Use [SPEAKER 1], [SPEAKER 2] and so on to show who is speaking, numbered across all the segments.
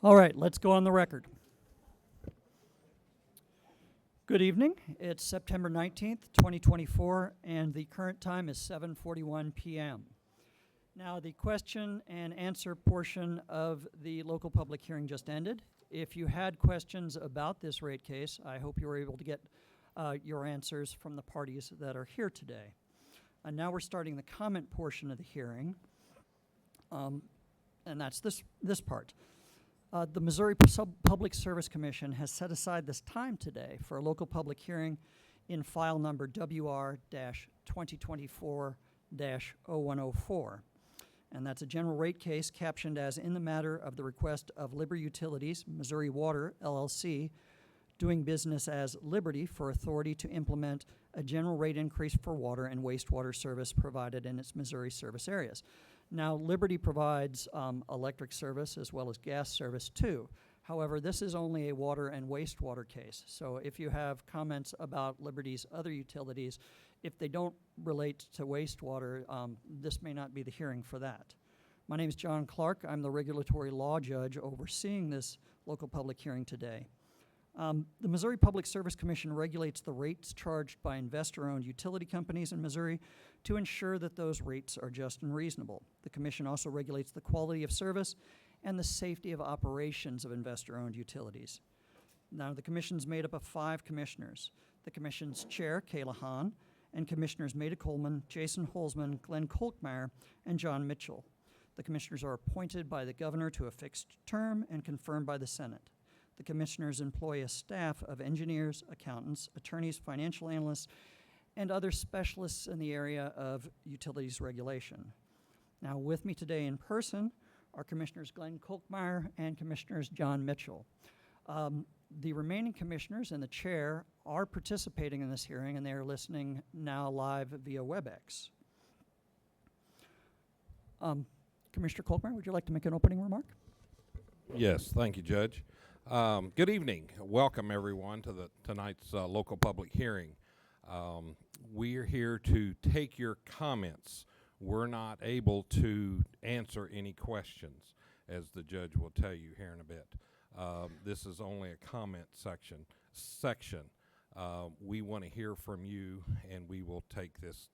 [SPEAKER 1] All right, let's go on the record. Good evening. It's September 19th, 2024, and the current time is 7:41 p.m. Now, the question and answer portion of the local public hearing just ended. If you had questions about this rate case, I hope you were able to get your answers from the parties that are here today. And now we're starting the comment portion of the hearing, and that's this part. The Missouri Public Service Commission has set aside this time today for a local public hearing in file number WR-2024-0104. And that's a general rate case captioned as in the matter of the request of Liberty Utilities, Missouri Water, LLC, doing business as Liberty for authority to implement a general rate increase for water and wastewater service provided in its Missouri service areas. Now, Liberty provides electric service as well as gas service too. However, this is only a water and wastewater case. So if you have comments about Liberty's other utilities, if they don't relate to wastewater, this may not be the hearing for that. My name is John Clark. I'm the regulatory law judge overseeing this local public hearing today. The Missouri Public Service Commission regulates the rates charged by investor-owned utility companies in Missouri to ensure that those rates are just and reasonable. The Commission also regulates the quality of service and the safety of operations of investor-owned utilities. Now, the Commission's made up of 5 commissioners. The Commission's chair, Kayla Hahn, and Commissioners Maida Coleman, Jason Holzman, Glenn Kolkmeyer, and John Mitchell. The Commissioners are appointed by the Governor to a fixed term and confirmed by the Senate. The Commissioners employ a staff of engineers, accountants, attorneys, financial analysts, and other specialists in the area of utilities regulation. Now, with me today in person are Commissioners Glenn Kolkmeyer and Commissioners John Mitchell. The remaining commissioners and the chair are participating in this hearing, and they are listening now live via WebEx. Commissioner Kolkmeyer, would you like to make an opening remark?
[SPEAKER 2] Yes, thank you, Judge. Good evening. Welcome, everyone, to tonight's local public hearing. We're here to take your comments. We're not able to answer any questions, as the judge will tell you here in a bit. This is only a comment section. We want to hear from you, and we will take this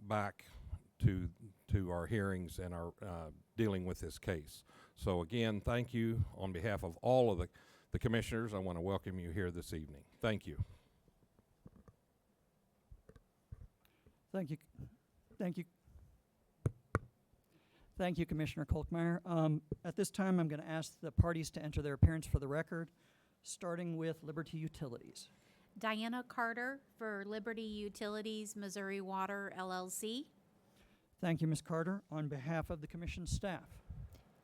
[SPEAKER 2] back to our hearings and our dealing with this case. So again, thank you on behalf of all of the commissioners. I want to welcome you here this evening. Thank you.
[SPEAKER 1] Thank you. Thank you. Thank you, Commissioner Kolkmeyer. At this time, I'm going to ask the parties to enter their appearance for the record, starting with Liberty Utilities.
[SPEAKER 3] Diana Carter for Liberty Utilities, Missouri Water, LLC.
[SPEAKER 1] Thank you, Ms. Carter. On behalf of the Commission staff.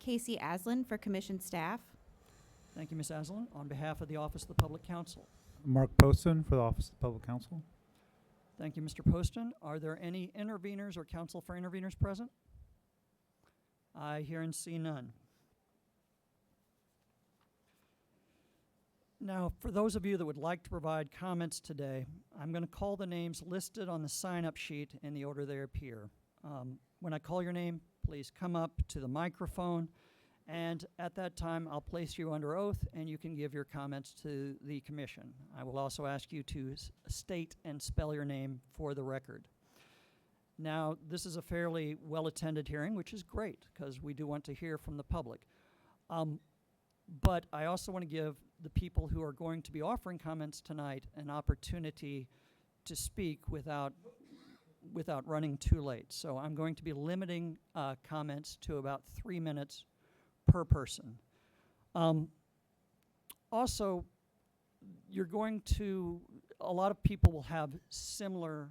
[SPEAKER 4] Casey Aslin for Commission staff.
[SPEAKER 1] Thank you, Ms. Aslin. On behalf of the Office of the Public Counsel.
[SPEAKER 5] Mark Poston for the Office of the Public Counsel.
[SPEAKER 1] Thank you, Mr. Poston. Are there any interveners or counsel for interveners present? I hear and see none. Now, for those of you that would like to provide comments today, I'm going to call the names listed on the sign-up sheet in the order they appear. When I call your name, please come up to the microphone, and at that time, I'll place you under oath, and you can give your comments to the commission. I will also ask you to state and spell your name for the record. Now, this is a fairly well-attended hearing, which is great, because we do want to hear from the public. But I also want to give the people who are going to be offering comments tonight an opportunity to speak without running too late. So I'm going to be limiting comments to about 3 minutes per person. Also, a lot of people will have similar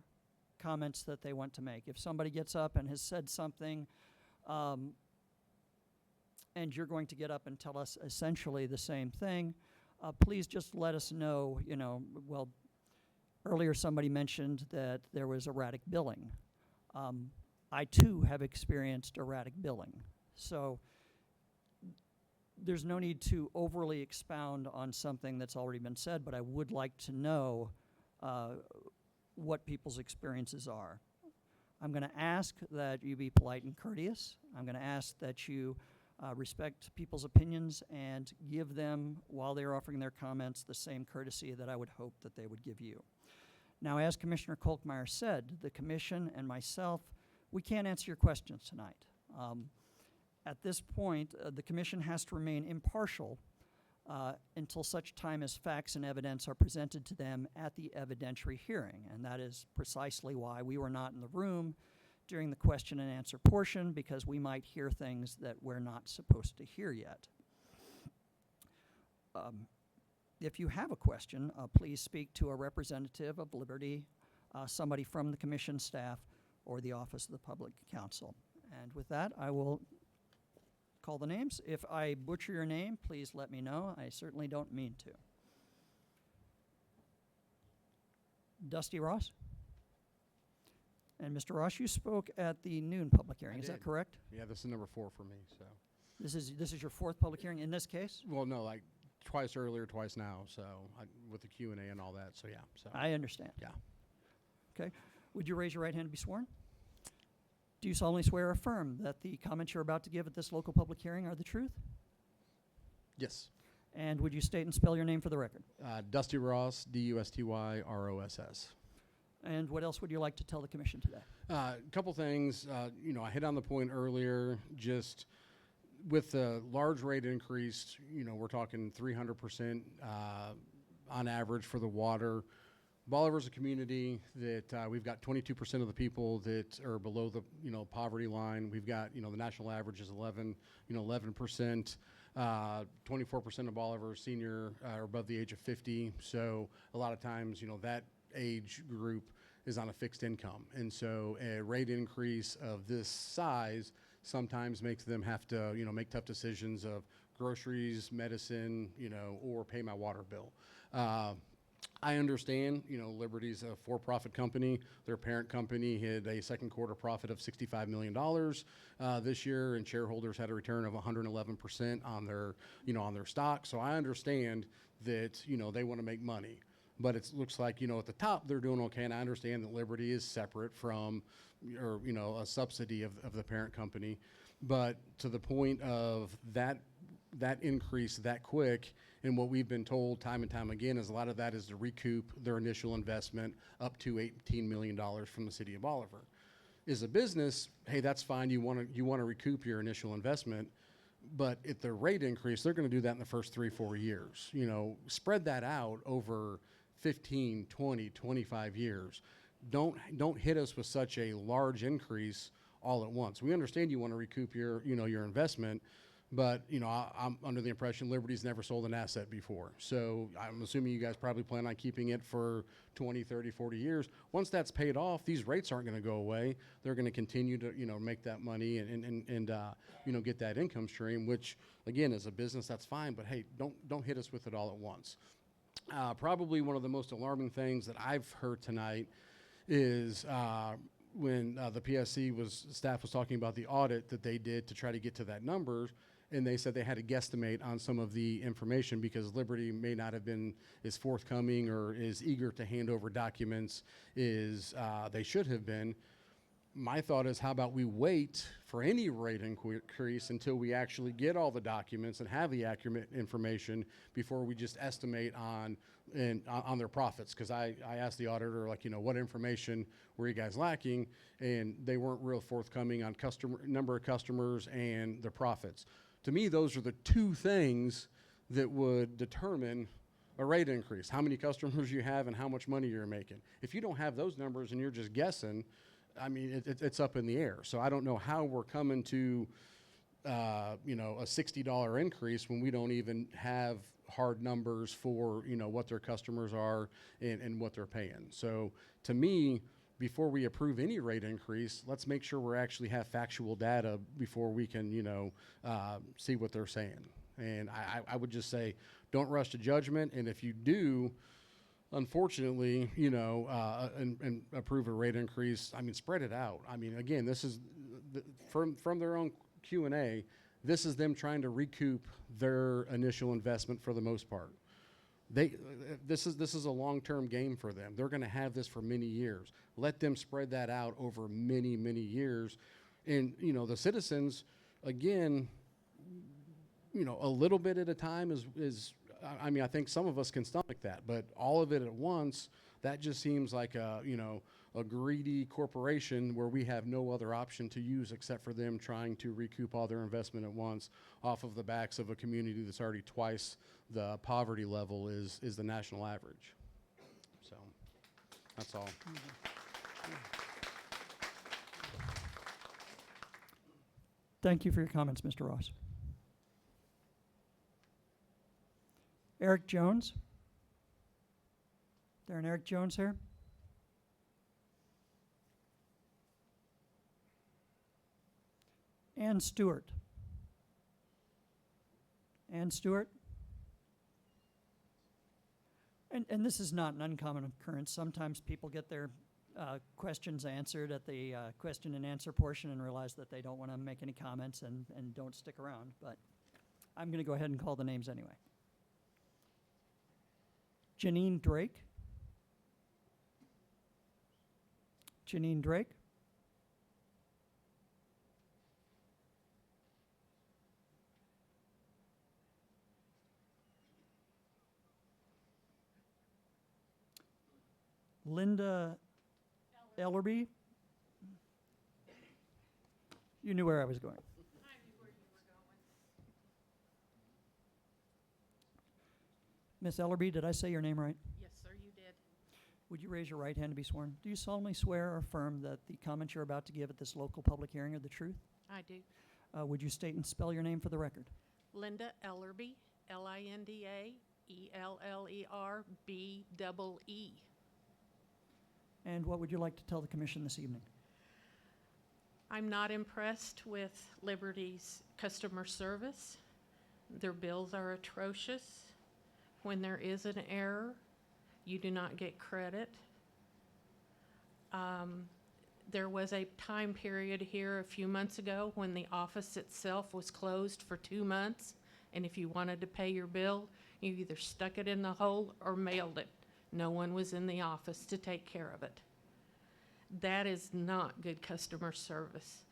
[SPEAKER 1] comments that they want to make. If somebody gets up and has said something, and you're going to get up and tell us essentially the same thing, please just let us know, well, earlier somebody mentioned that there was erratic billing. I too have experienced erratic billing. So there's no need to overly expound on something that's already been said, but I would like to know what people's experiences are. I'm going to ask that you be polite and courteous. I'm going to ask that you respect people's opinions, and give them, while they're offering their comments, the same courtesy that I would hope that they would give you. Now, as Commissioner Kolkmeyer said, the commission and myself, we can't answer your questions tonight. At this point, the commission has to remain impartial until such time as facts and evidence are presented to them at the evidentiary hearing. And that is precisely why we were not in the room during the question and answer portion, because we might hear things that we're not supposed to hear yet. If you have a question, please speak to a representative of Liberty, somebody from the commission staff, or the Office of the Public Counsel. And with that, I will call the names. If I butcher your name, please let me know. I certainly don't mean to. Dusty Ross? And Mr. Ross, you spoke at the noon public hearing, is that correct?
[SPEAKER 6] Yeah, this is number 4 for me, so.
[SPEAKER 1] This is your 4th public hearing in this case?
[SPEAKER 6] Well, no, like twice earlier, twice now, so with the Q&A and all that, so yeah. So
[SPEAKER 1] I understand.
[SPEAKER 6] Yeah.
[SPEAKER 1] Okay. Would you raise your right hand to be sworn? Do you solemnly swear or affirm that the comments you're about to give at this local public hearing are the truth?
[SPEAKER 6] Yes.
[SPEAKER 1] And would you state and spell your name for the record?
[SPEAKER 6] Dusty Ross, DUSTYROSS.
[SPEAKER 1] And what else would you like to tell the commission today?
[SPEAKER 6] A couple things. I hit on the point earlier, just with the large rate increase, we're talking 300% on average for the water. Boliver's a community that we've got 22% of the people that are below the poverty line. We've got the national average is 11%. 24% of Boliver senior or above the age of 50. So a lot of times that age group is on a fixed income, and so a rate increase of this size sometimes makes them have to make tough decisions of groceries, medicine, or pay my water bill. I understand, Liberty's a for-profit company. Their parent company had a second quarter profit of $65 million this year, and shareholders had a return of 111% on their, on their stock. So I understand that, they want to make money. But it looks like, at the top they're doing okay, and I understand that Liberty is separate from, or, a subsidy of the parent company. But to the point of that increase that quick, and what we've been told time and time again is a lot of that is to recoup their initial investment up to $18 million from the city of Bolivar. As a business, hey, that's fine. You want to recoup your initial investment, but at the rate increase, they're going to do that in the first 3-4 years. Spread that out over 15, 20, 25 years. Don't hit us with such a large increase all at once. We understand you want to recoup your your investment, but I'm under the impression Liberty's never sold an asset before. So I'm assuming you guys probably plan on keeping it for 20, 30, 40 years. Once that's paid off, these rates aren't going to go away. They're going to continue to make that money and get that income stream, which again, as a business, that's fine, but hey, don't hit us with it all at once. Probably one of the most alarming things that I've heard tonight is when the PSC staff was talking about the audit that they did to try to get to that number, and they said they had to guesstimate on some of the information because Liberty may not have been as forthcoming or as eager to hand over documents as they should have been. My thought is, how about we wait for any rate increase until we actually get all the documents and have the accurate information before we just estimate on their profits? Because I asked the auditor, what information were you guys lacking? And they weren't real forthcoming on number of customers and the profits. To me, those are the two things that would determine a rate increase: how many customers you have and how much money you're making. If you don't have those numbers and you're just guessing, I mean, it's up in the air. So I don't know how we're coming to, a $60 increase when we don't even have hard numbers for, what their customers are and what they're paying. So to me, before we approve any rate increase, let's make sure we actually have factual data before we can, see what they're saying. And I would just say, don't rush to judgment. And if you do, unfortunately, and approve a rate increase, I mean, spread it out. I mean, again, this is from their own Q&A, this is them trying to recoup their initial investment for the most part. This is a long-term game for them. They're going to have this for many years. Let them spread that out over many, many years. And, the citizens, again, a little bit at a time I mean, I think some of us can stomach that, but all of it at once, that just seems like a greedy corporation where we have no other option to use except for them trying to recoup all their investment at once off of the backs of a community that's already twice the poverty level is the national average. So that's all.
[SPEAKER 1] Thank you for your comments, Mr. Ross. Eric Jones? There an Eric Jones here? Ann Stewart? Ann Stewart? And this is not an uncommon occurrence. Sometimes people get their questions answered at the question and answer portion and realize that they don't want to make any comments and don't stick around. But I'm going to go ahead and call the names anyway. Janine Drake? Janine Drake? Linda Ellerby? You knew where I was going. Miss Ellerby, did I say your name right?
[SPEAKER 7] Yes, sir, you did.
[SPEAKER 1] Would you raise your right hand to be sworn? Do you solemnly swear or affirm that the comments you're about to give at this local public hearing are the truth?
[SPEAKER 7] I do.
[SPEAKER 1] Would you state and spell your name for the record?
[SPEAKER 7] Linda Ellerby, LindaEllerBEE.
[SPEAKER 1] And what would you like to tell the commission this evening?
[SPEAKER 7] I'm not impressed with Liberty's customer service. Their bills are atrocious. When there is an error, you do not get credit. There was a time period here a few months ago when the office itself was closed for 2 months, and if you wanted to pay your bill, you either stuck it in the hole or mailed it. No one was in the office to take care of it. That is not good customer service.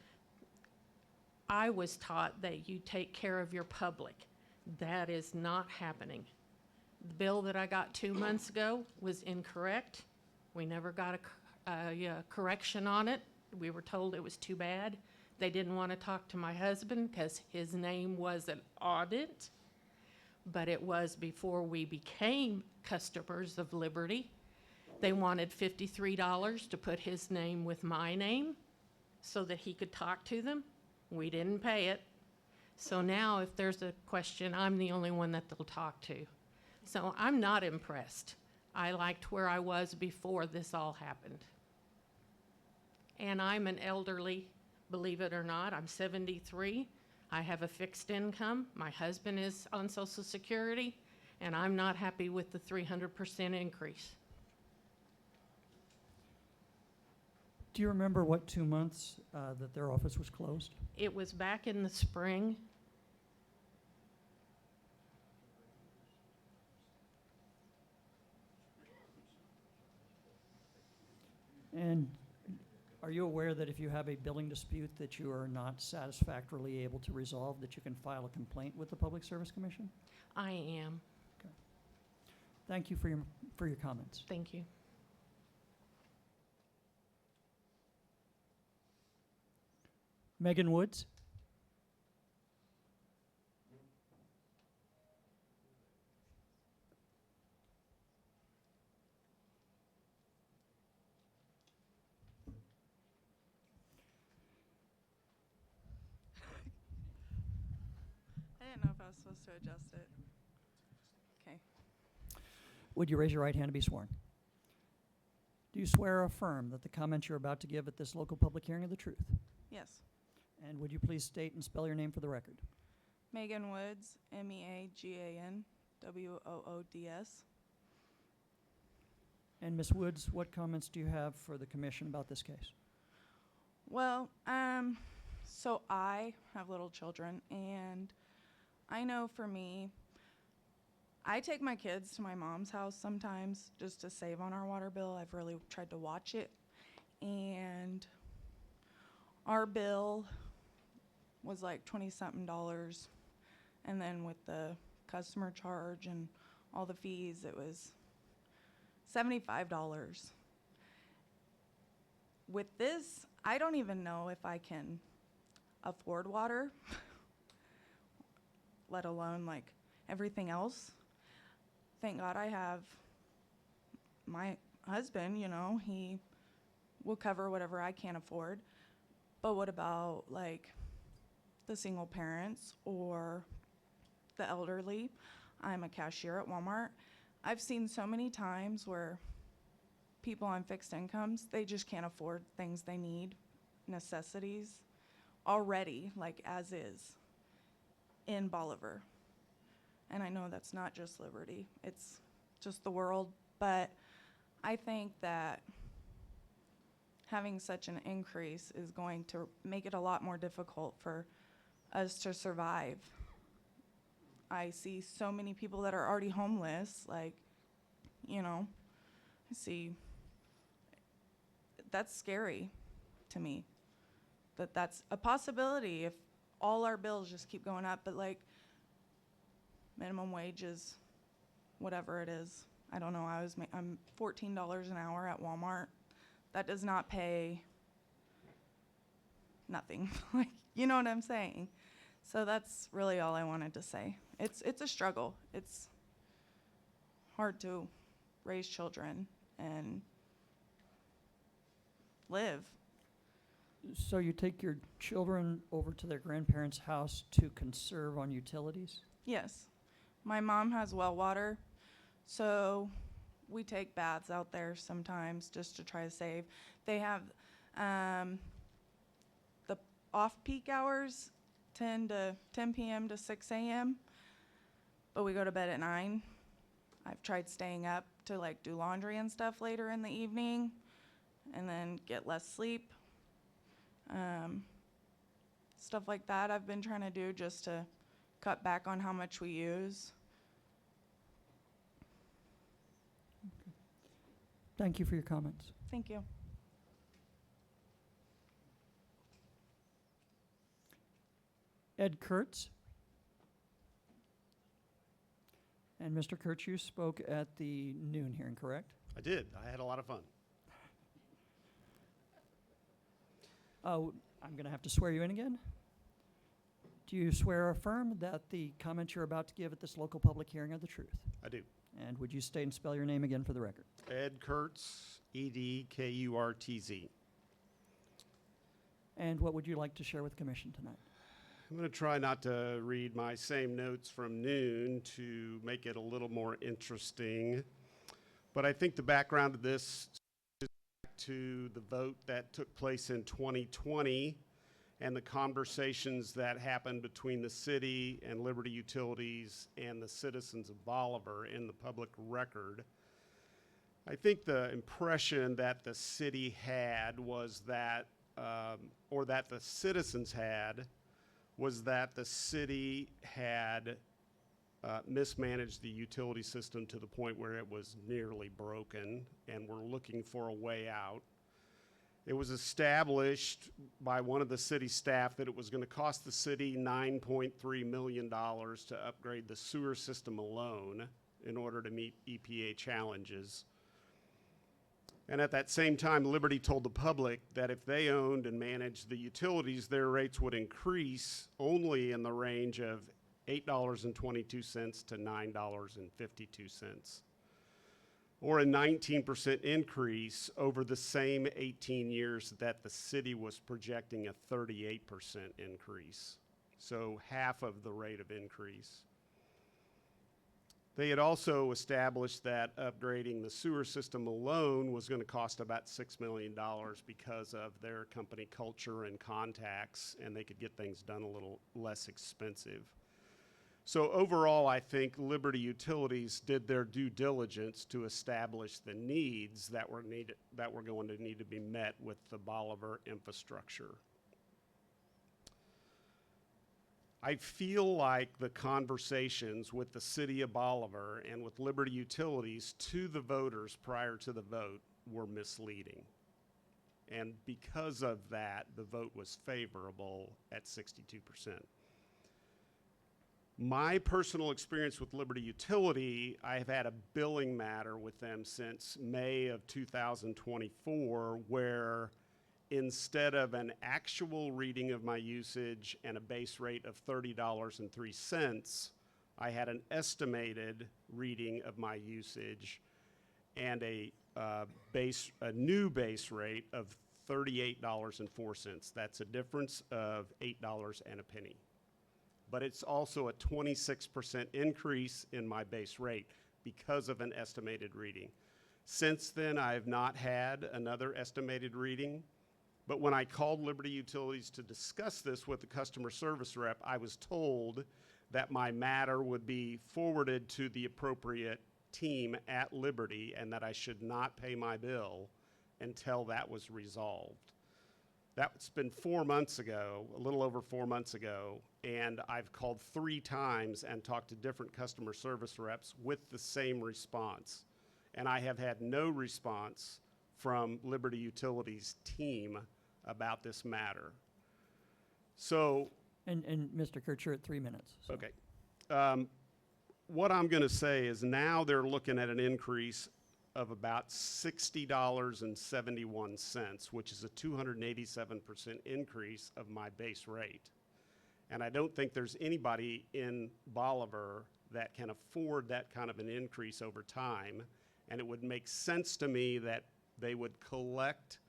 [SPEAKER 7] I was taught that you take care of your public. That is not happening. The bill that I got 2 months ago was incorrect. We never got a correction on it. We were told it was too bad. They didn't want to talk to my husband because his name wasn't on it, but it was before we became customers of Liberty. They wanted $53 to put his name with my name so that he could talk to them. We didn't pay it. So now if there's a question, I'm the only one that they'll talk to. So I'm not impressed. I liked where I was before this all happened. And I'm an elderly, believe it or not. I'm 73. I have a fixed income. My husband is on Social Security, and I'm not happy with the 300% increase.
[SPEAKER 1] Do you remember what 2 months that their office was closed?
[SPEAKER 7] It was back in the spring.
[SPEAKER 1] And are you aware that if you have a billing dispute that you are not satisfactorily able to resolve, that you can file a complaint with the Public Service Commission?
[SPEAKER 7] I am.
[SPEAKER 1] Thank you for your comments.
[SPEAKER 7] Thank you.
[SPEAKER 1] Megan Woods?
[SPEAKER 8] I didn't know if I was supposed to adjust it. Okay.
[SPEAKER 1] Would you raise your right hand to be sworn? Do you swear or affirm that the comments you're about to give at this local public hearing are the truth?
[SPEAKER 8] Yes.
[SPEAKER 1] And would you please state and spell your name for the record?
[SPEAKER 8] Megan Woods, MEAGAN WOODS.
[SPEAKER 1] And Ms. Woods, what comments do you have for the commission about this case?
[SPEAKER 8] Well, so I have little children, and I know for me, I take my kids to my mom's house sometimes just to save on our water bill. I've really tried to watch it, and our bill was like $20-something And then with the customer charge and all the fees, it was $75. With this, I don't even know if I can afford water, let alone like everything else. Thank God I have my husband, you know, he will cover whatever I can't afford. But what about like the single parents or the elderly? I'm a cashier at Walmart. I've seen so many times where people on fixed incomes, they just can't afford things they need, necessities, already, like as is, in Boliver. And I know that's not just Liberty, it's just the world, but I think that having such an increase is going to make it a lot more difficult for us to survive. I see so many people that are already homeless, like, you know, I see, that's scary to me, that that's a possibility if all our bills just keep going up, but like minimum wage is whatever it is. I don't know, I'm $14 an hour at Walmart. That does not pay nothing. Like, you know what I'm saying? So that's really all I wanted to say. It's a struggle. It's hard to raise children and live.
[SPEAKER 1] So you take your children over to their grandparents' house to conserve on utilities?
[SPEAKER 8] Yes. My mom has well water, so we take baths out there sometimes just to try to save. They have the off-peak hours, 10 p.m. to 6 a.m., but we go to bed at 9. I've tried staying up to like do laundry and stuff later in the evening and then get less sleep. Stuff like that I've been trying to do just to cut back on how much we use.
[SPEAKER 1] Thank you for your comments.
[SPEAKER 8] Thank you.
[SPEAKER 1] Ed Kurtz. And Mr. Kurtz, you spoke at the noon hearing, correct?
[SPEAKER 9] I did. I had a lot of fun.
[SPEAKER 1] Oh, I'm going to have to swear you in again. Do you swear or affirm that the comments you're about to give at this local public hearing are the truth?
[SPEAKER 9] I do.
[SPEAKER 1] And would you state and spell your name again for the record?
[SPEAKER 9] Ed Kurtz, Edkurtz.
[SPEAKER 1] And what would you like to share with the commission tonight?
[SPEAKER 9] I'm going to try not to read my same notes from noon to make it a little more interesting. But I think the background of this is back to the vote that took place in 2020 and the conversations that happened between the city and Liberty Utilities and the citizens of Bolivar in the public record. I think the impression that the city had was that, or that the citizens had, was that the city had mismanaged the utility system to the point where it was nearly broken and we're looking for a way out. It was established by one of the city staff that it was going to cost the city $9.3 million to upgrade the sewer system alone in order to meet EPA challenges. And at that same time, Liberty told the public that if they owned and managed the utilities, their rates would increase only in the range of $8.22 to $9.52, or a 19% increase over the same 18 years that the city was projecting a 38% increase, so half of the rate of increase. They had also established that upgrading the sewer system alone was going to cost about $6 million because of their company culture and contacts, and they could get things done a little less expensive. So overall, I think Liberty Utilities did their due diligence to establish the needs that were going to need to be met with the Bolivar infrastructure. I feel like the conversations with the city of Bolivar and with Liberty Utilities to the voters prior to the vote were misleading. And because of that, the vote was favorable at 62%. My personal experience with Liberty Utility, I have had a billing matter with them since May of 2024, where instead of an actual reading of my usage and a base rate of $30.03, I had an estimated reading of my usage and a new base rate of $38.04. That's a difference of $8 and a penny. But it's also a 26% increase in my base rate because of an estimated reading. Since then, I have not had another estimated reading, but when I called Liberty Utilities to discuss this with the customer service rep, I was told that my matter would be forwarded to the appropriate team at Liberty and that I should not pay my bill until that was resolved. That's been 4 months ago, a little over 4 months ago, and I've called 3 times and talked to different customer service reps with the same response. And I have had no response from Liberty Utilities team about this matter. So,
[SPEAKER 1] And Mr. Kurtz, you're at 3 minutes. So.
[SPEAKER 9] okay. What I'm going to say is now they're looking at an increase of about $60.71, which is a 287% increase of my base rate. And I don't think there's anybody in Bolivar that can afford that kind of an increase over time. And it would make sense to me that they would collect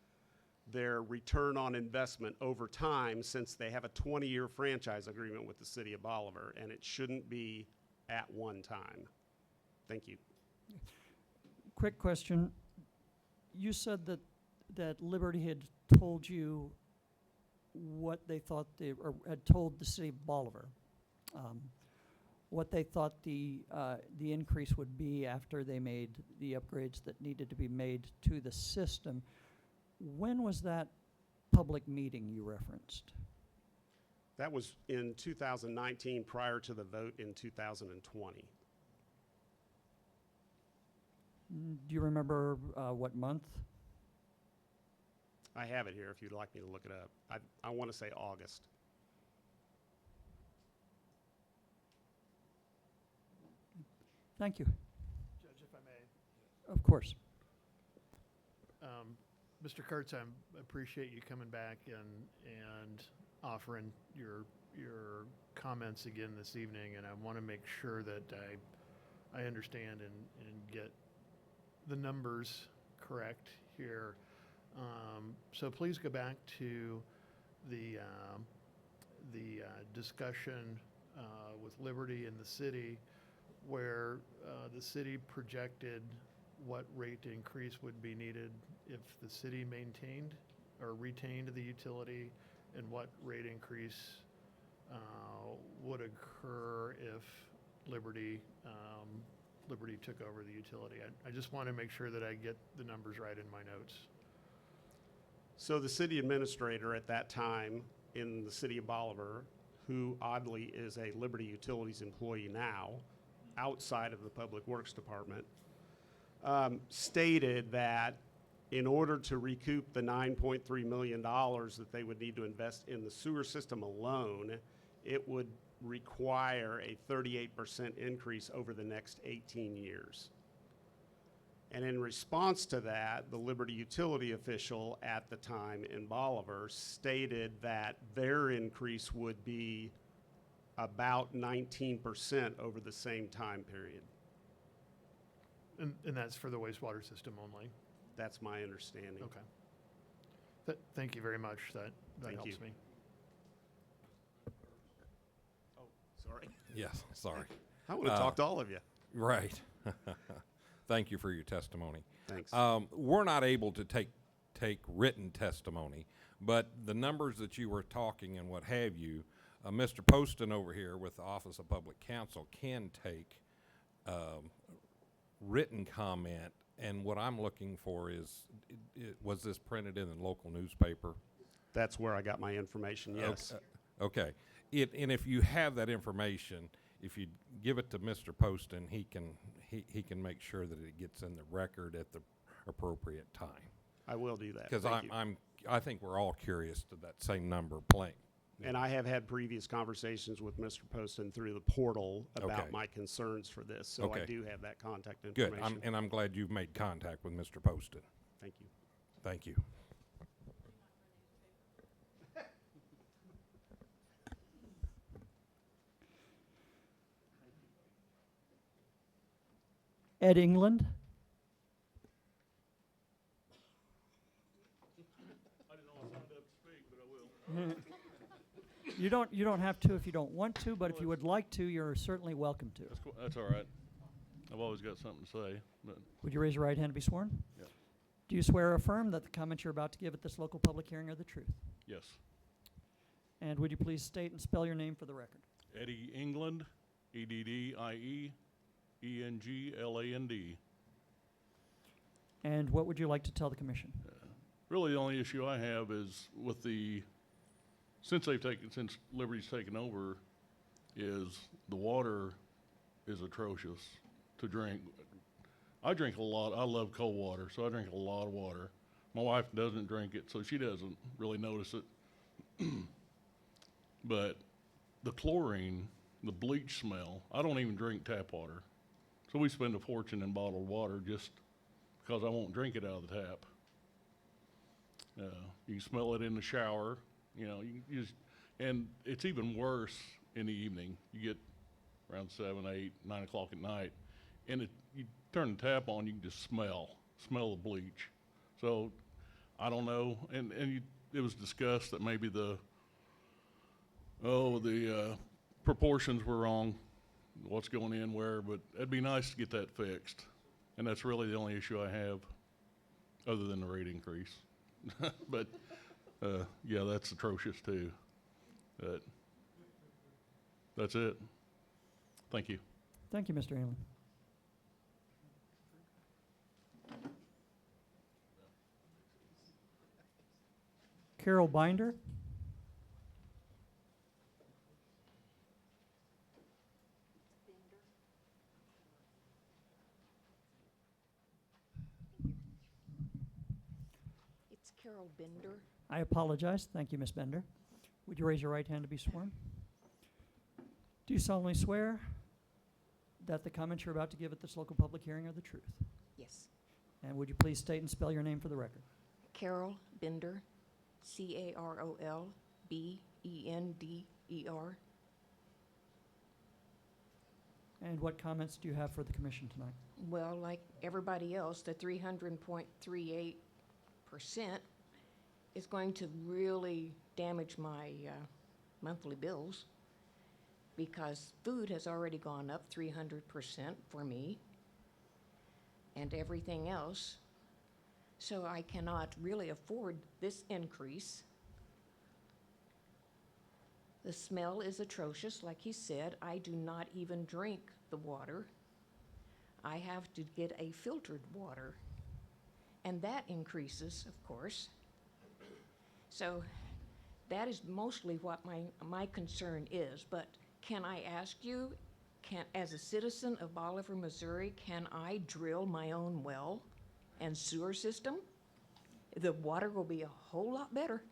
[SPEAKER 9] their return on investment over time, since they have a 20-year franchise agreement with the city of Bolivar, and it shouldn't be at one time. Thank you.
[SPEAKER 1] Quick question. You said that Liberty had told you what they thought or had told the city of Bolivar, what they thought the increase would be after they made the upgrades that needed to be made to the system. When was that public meeting you referenced?
[SPEAKER 9] That was in 2019, prior to the vote in 2020.
[SPEAKER 1] Do you remember what month?
[SPEAKER 9] I have it here if you'd like me to look it up. I want to say August.
[SPEAKER 1] Thank you.
[SPEAKER 10] Judge, if I may.
[SPEAKER 1] Of course.
[SPEAKER 10] Mr. Kurtz, I appreciate you coming back and offering your comments again this evening, and I want to make sure that I understand and get the numbers correct here. So please go back to the discussion with Liberty and the city, where the city projected what rate increase would be needed if the city maintained or retained the utility, and what rate increase would occur if Liberty took over the utility. I just want to make sure that I get the numbers right in my notes.
[SPEAKER 9] So the city administrator at that time in the city of Bolivar, who oddly is a Liberty Utilities employee now, outside of the Public Works Department, stated that in order to recoup the $9.3 million that they would need to invest in the sewer system alone, it would require a 38% increase over the next 18 years. And in response to that, the Liberty Utility official at the time in Bolivar stated that their increase would be about 19% over the same time period.
[SPEAKER 10] And that's for the wastewater system only?
[SPEAKER 9] That's my understanding.
[SPEAKER 10] Okay. Thank you very much. That
[SPEAKER 9] Thank
[SPEAKER 10] helps
[SPEAKER 9] you.
[SPEAKER 10] me.
[SPEAKER 9] Oh, sorry.
[SPEAKER 2] Yes, sorry.
[SPEAKER 9] I want to talk to all of you.
[SPEAKER 2] Right. Thank you for your testimony.
[SPEAKER 9] Thanks.
[SPEAKER 2] We're not able to take written testimony, but the numbers that you were talking and what have you, Mr. Poston over here with the Office of Public Counsel can take written comment. And what I'm looking for is, was this printed in the local newspaper?
[SPEAKER 9] That's where I got my information, yes.
[SPEAKER 2] Okay. And if you have that information, if you give it to Mr. Poston, he can make sure that it gets in the record at the appropriate time.
[SPEAKER 9] I will do that.
[SPEAKER 2] Because
[SPEAKER 9] Thank you.
[SPEAKER 2] I think we're all curious to that same number plain.
[SPEAKER 9] And I have had previous conversations with Mr. Poston through the portal about
[SPEAKER 2] Okay.
[SPEAKER 9] my concerns for this, so I
[SPEAKER 2] Okay.
[SPEAKER 9] do have that contact
[SPEAKER 2] Good,
[SPEAKER 9] information.
[SPEAKER 2] and I'm glad you've made contact with Mr. Poston.
[SPEAKER 9] Thank you.
[SPEAKER 2] Thank you.
[SPEAKER 1] Ed England. You don't have to if you don't want to, but if you would like to, you're certainly welcome to.
[SPEAKER 11] That's all right. I've always got something to say, but
[SPEAKER 1] Would you raise your right hand to be sworn?
[SPEAKER 11] Yep.
[SPEAKER 1] Do you swear or affirm that the comments you're about to give at this local public hearing are the truth?
[SPEAKER 11] yes.
[SPEAKER 1] And would you please state and spell your name for the record?
[SPEAKER 11] Eddie England, EDDIE, ENGLAND.
[SPEAKER 1] And what would you like to tell the commission?
[SPEAKER 11] Really, the only issue I have is with since Liberty's taken over, is the water is atrocious to drink. I drink a lot. I love cold water, so I drink a lot of water. My wife doesn't drink it, so she doesn't really notice it. But the chlorine, the bleach smell, I don't even drink tap water. So we spend a fortune in bottled water just because I won't drink it out of the tap. You can smell it in the shower, you just, and it's even worse in the evening. You get around 7, 8, 9 o'clock at night, and you turn the tap on, you can just smell the bleach. So I don't know, and it was discussed that maybe the proportions were wrong, what's going in where, but it'd be nice to get that fixed. And that's really the only issue I have, other than the rate increase. But, yeah, that's atrocious too. But that's it. Thank you.
[SPEAKER 1] Thank you, Mr. England. Carol Binder.
[SPEAKER 12] It's Carol Bender.
[SPEAKER 1] I apologize. Thank you, Ms. Bender. Would you raise your right hand to be sworn? Do you solemnly swear that the comments you're about to give at this local public hearing are the truth?
[SPEAKER 12] Yes.
[SPEAKER 1] And would you please state and spell your name for the record?
[SPEAKER 12] Carol Bender, CarolBender.
[SPEAKER 1] And what comments do you have for the commission tonight?
[SPEAKER 12] Well, like everybody else, the 300.38% is going to really damage my monthly bills because food has already gone up 300% for me and everything else. So I cannot really afford this increase. The smell is atrocious, like he said. I do not even drink the water. I have to get a filtered water, and that increases, of course. So that is mostly what my concern is. But can I ask you, as a citizen of Boliver, Missouri, can I drill my own well and sewer system? The water will be a whole lot better.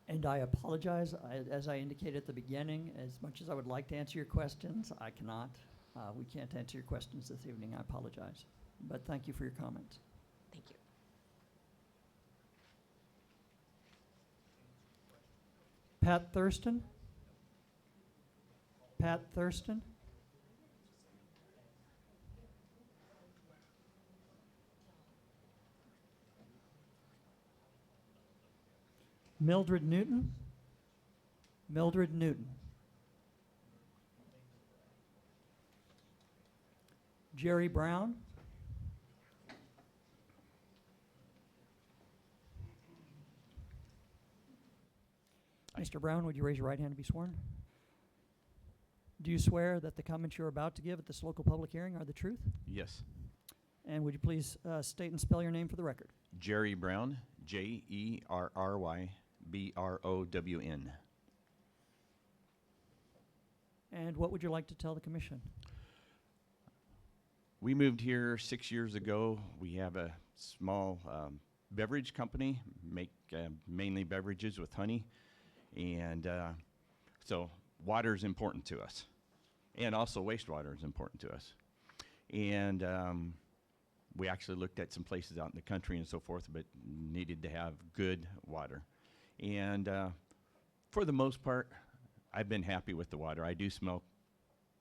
[SPEAKER 1] And I apologize, as I indicated at the beginning, as much as I would like to answer your questions, I cannot. We can't answer your questions this evening. I apologize. But thank you for your comments.
[SPEAKER 12] Thank you.
[SPEAKER 1] Pat Thurston? Pat Thurston? Mildred Newton? Mildred Newton. Jerry Brown? Mr. Brown, would you raise your right hand to be sworn? Do you swear that the comments you're about to give at this local public hearing are the truth?
[SPEAKER 13] Yes.
[SPEAKER 1] And would you please state and spell your name for the record?
[SPEAKER 13] Jerry Brown, JerryBrown.
[SPEAKER 1] And what would you like to tell the commission?
[SPEAKER 13] We moved here 6 years ago. We have a small beverage company, make mainly beverages with honey. And so water is important to us. And also wastewater is important to us. And we actually looked at some places out in the country and so forth, but needed to have good water. And for the most part, I've been happy with the water. I do smell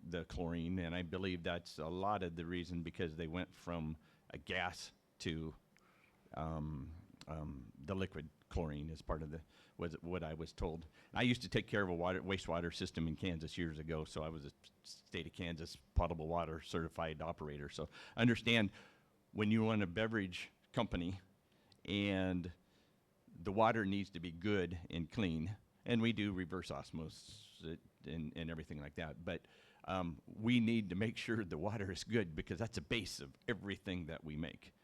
[SPEAKER 13] the chlorine, and I believe that's a lot of the reason, because they went from a gas to the liquid chlorine as part of the, was what I was told. I used to take care of a wastewater system in Kansas years ago, so I was a state of Kansas potable water certified operator. So I understand when you run a beverage company and the water needs to be good and clean, and we do reverse osmosis and everything like that, but we need to make sure the water is good, because that's the base of everything that we make.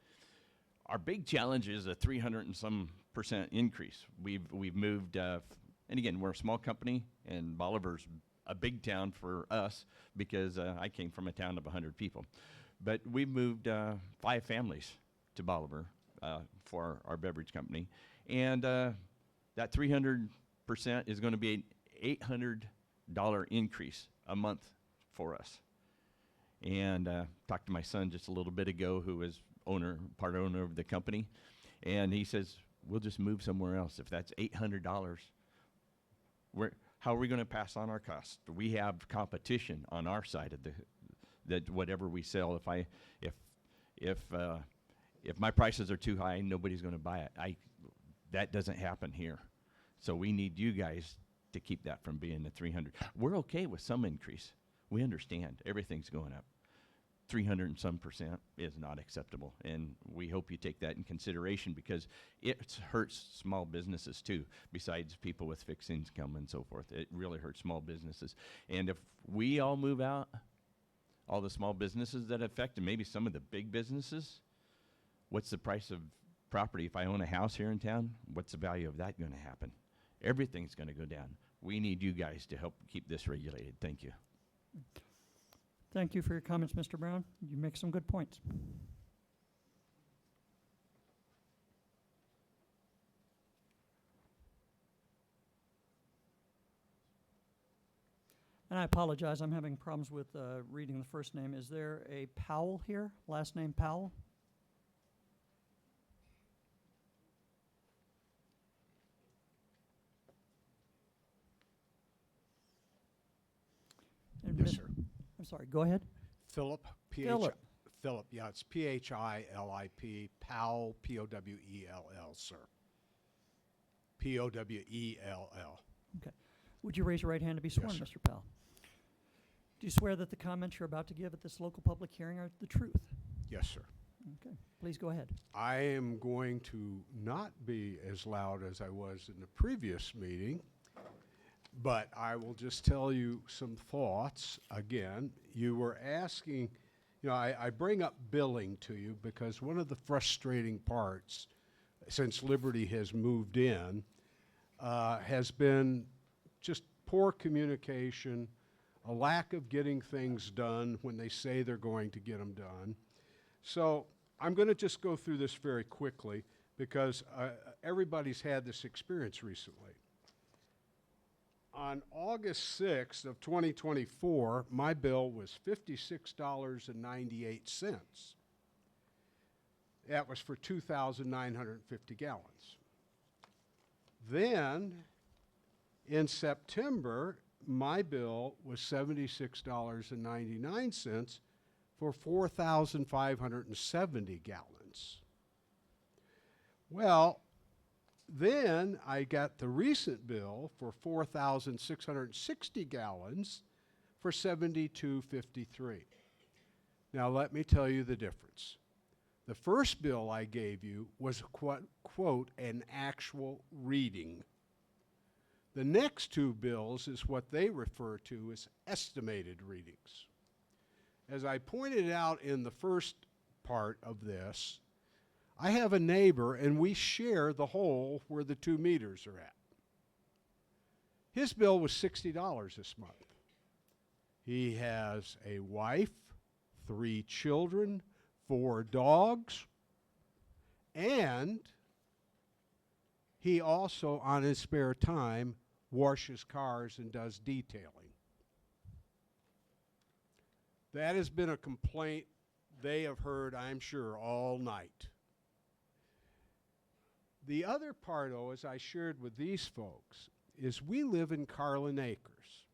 [SPEAKER 13] Our big challenge is a 300 and some % increase. We've moved, and again, we're a small company, and Bolivar's a big town for us, because I came from a town of 100 people. But we've moved 5 families to Bolivar for our beverage company, and that 300% is going to be an $800 increase a month for us. And talked to my son just a little bit ago, who is part owner of the company, and he says, we'll just move somewhere else. If that's $800, how are we going to pass on our costs? We have competition on our side of that whatever we sell. If my prices are too high, nobody's going to buy it. That doesn't happen here. So we need you guys to keep that from being the 300. We're okay with some increase. We understand everything's going up. 300 and some % is not acceptable, and we hope you take that in consideration, because it hurts small businesses too, besides people with fixed income and so forth. It really hurts small businesses. And if we all move out, all the small businesses that affect, and maybe some of the big businesses, what's the price of property? If I own a house here in town, what's the value of that going to happen? Everything's going to go down. We need you guys to help keep this regulated. Thank you.
[SPEAKER 1] Thank you for your comments, Mr. Brown. You make some good points. And I apologize, I'm having problems with reading the first name. Is there a Powell here? Last name Powell? And
[SPEAKER 14] Yes, sir.
[SPEAKER 1] I'm sorry, go ahead.
[SPEAKER 14] Philip,
[SPEAKER 1] Philip.
[SPEAKER 14] Philip, yeah, it's Philip, Powell, Powell, sir. Powell.
[SPEAKER 1] Okay. Would you raise your right hand to be sworn,
[SPEAKER 14] sir.
[SPEAKER 1] Mr. Powell? Do you swear that the comments you're about to give at this local public hearing are the truth?
[SPEAKER 14] Yes, sir.
[SPEAKER 1] Okay, please go ahead.
[SPEAKER 14] I am going to not be as loud as I was in the previous meeting, but I will just tell you some thoughts. Again, you were asking, I bring up billing to you because one of the frustrating parts since Liberty has moved in has been just poor communication, a lack of getting things done when they say they're going to get them done. So I'm going to just go through this very quickly, because everybody's had this experience recently. On August 6th of 2024, my bill was $56.98. That was for 2,950 gallons. Then, in September, my bill was $76.99 for 4,570 gallons. Well, then I got the recent bill for 4,660 gallons for $72.53. Now let me tell you the difference. The first bill I gave you was quote an actual reading. The next 2 bills is what they refer to as estimated readings. As I pointed out in the first part of this, I have a neighbor and we share the hole where the 2 meters are at. His bill was $60 this month. He has a wife, 3 children, 4 dogs, and he also, on his spare time, washes cars and does detailing. That has been a complaint they have heard, I'm sure, all night. The other part, though, as I shared with these folks, is we live in Carlin Acres.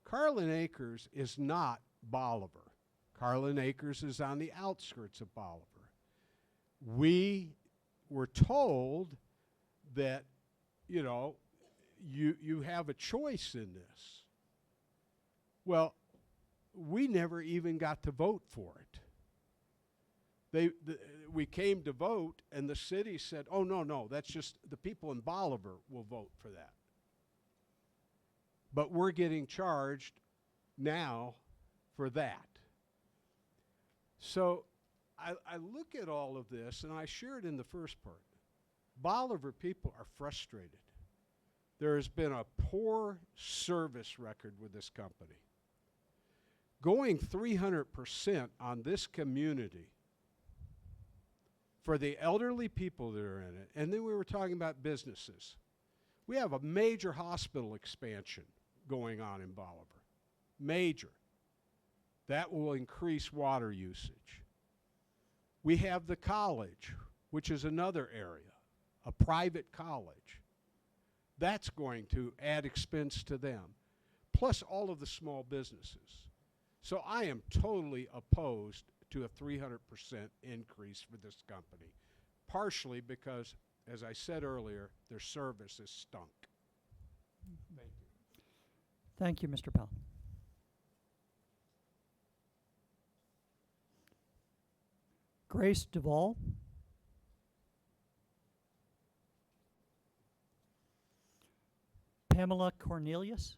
[SPEAKER 14] Carlin Acres is not Bolivar. Carlin Acres is on the outskirts of Bolivar. We were told that, you know, you have a choice in this. Well, we never even got to vote for it. We came to vote, and the city said, oh, no, that's just the people in Bolivar will vote for that. But we're getting charged now for that. So I look at all of this, and I shared in the first part. Bolivar people are frustrated. There has been a poor service record with this company. Going 300% on this community for the elderly people that are in it, and then we were talking about businesses. We have a major hospital expansion going on in Bolivar. Major. That will increase water usage. We have the college, which is another area, a private college. That's going to add expense to them, plus all of the small businesses. So I am totally opposed to a 300% increase for this company, partially because, as I said earlier, their service is stunk. Thank you.
[SPEAKER 1] Thank you, Mr. Powell. Grace Duvall. Pamela Cornelius.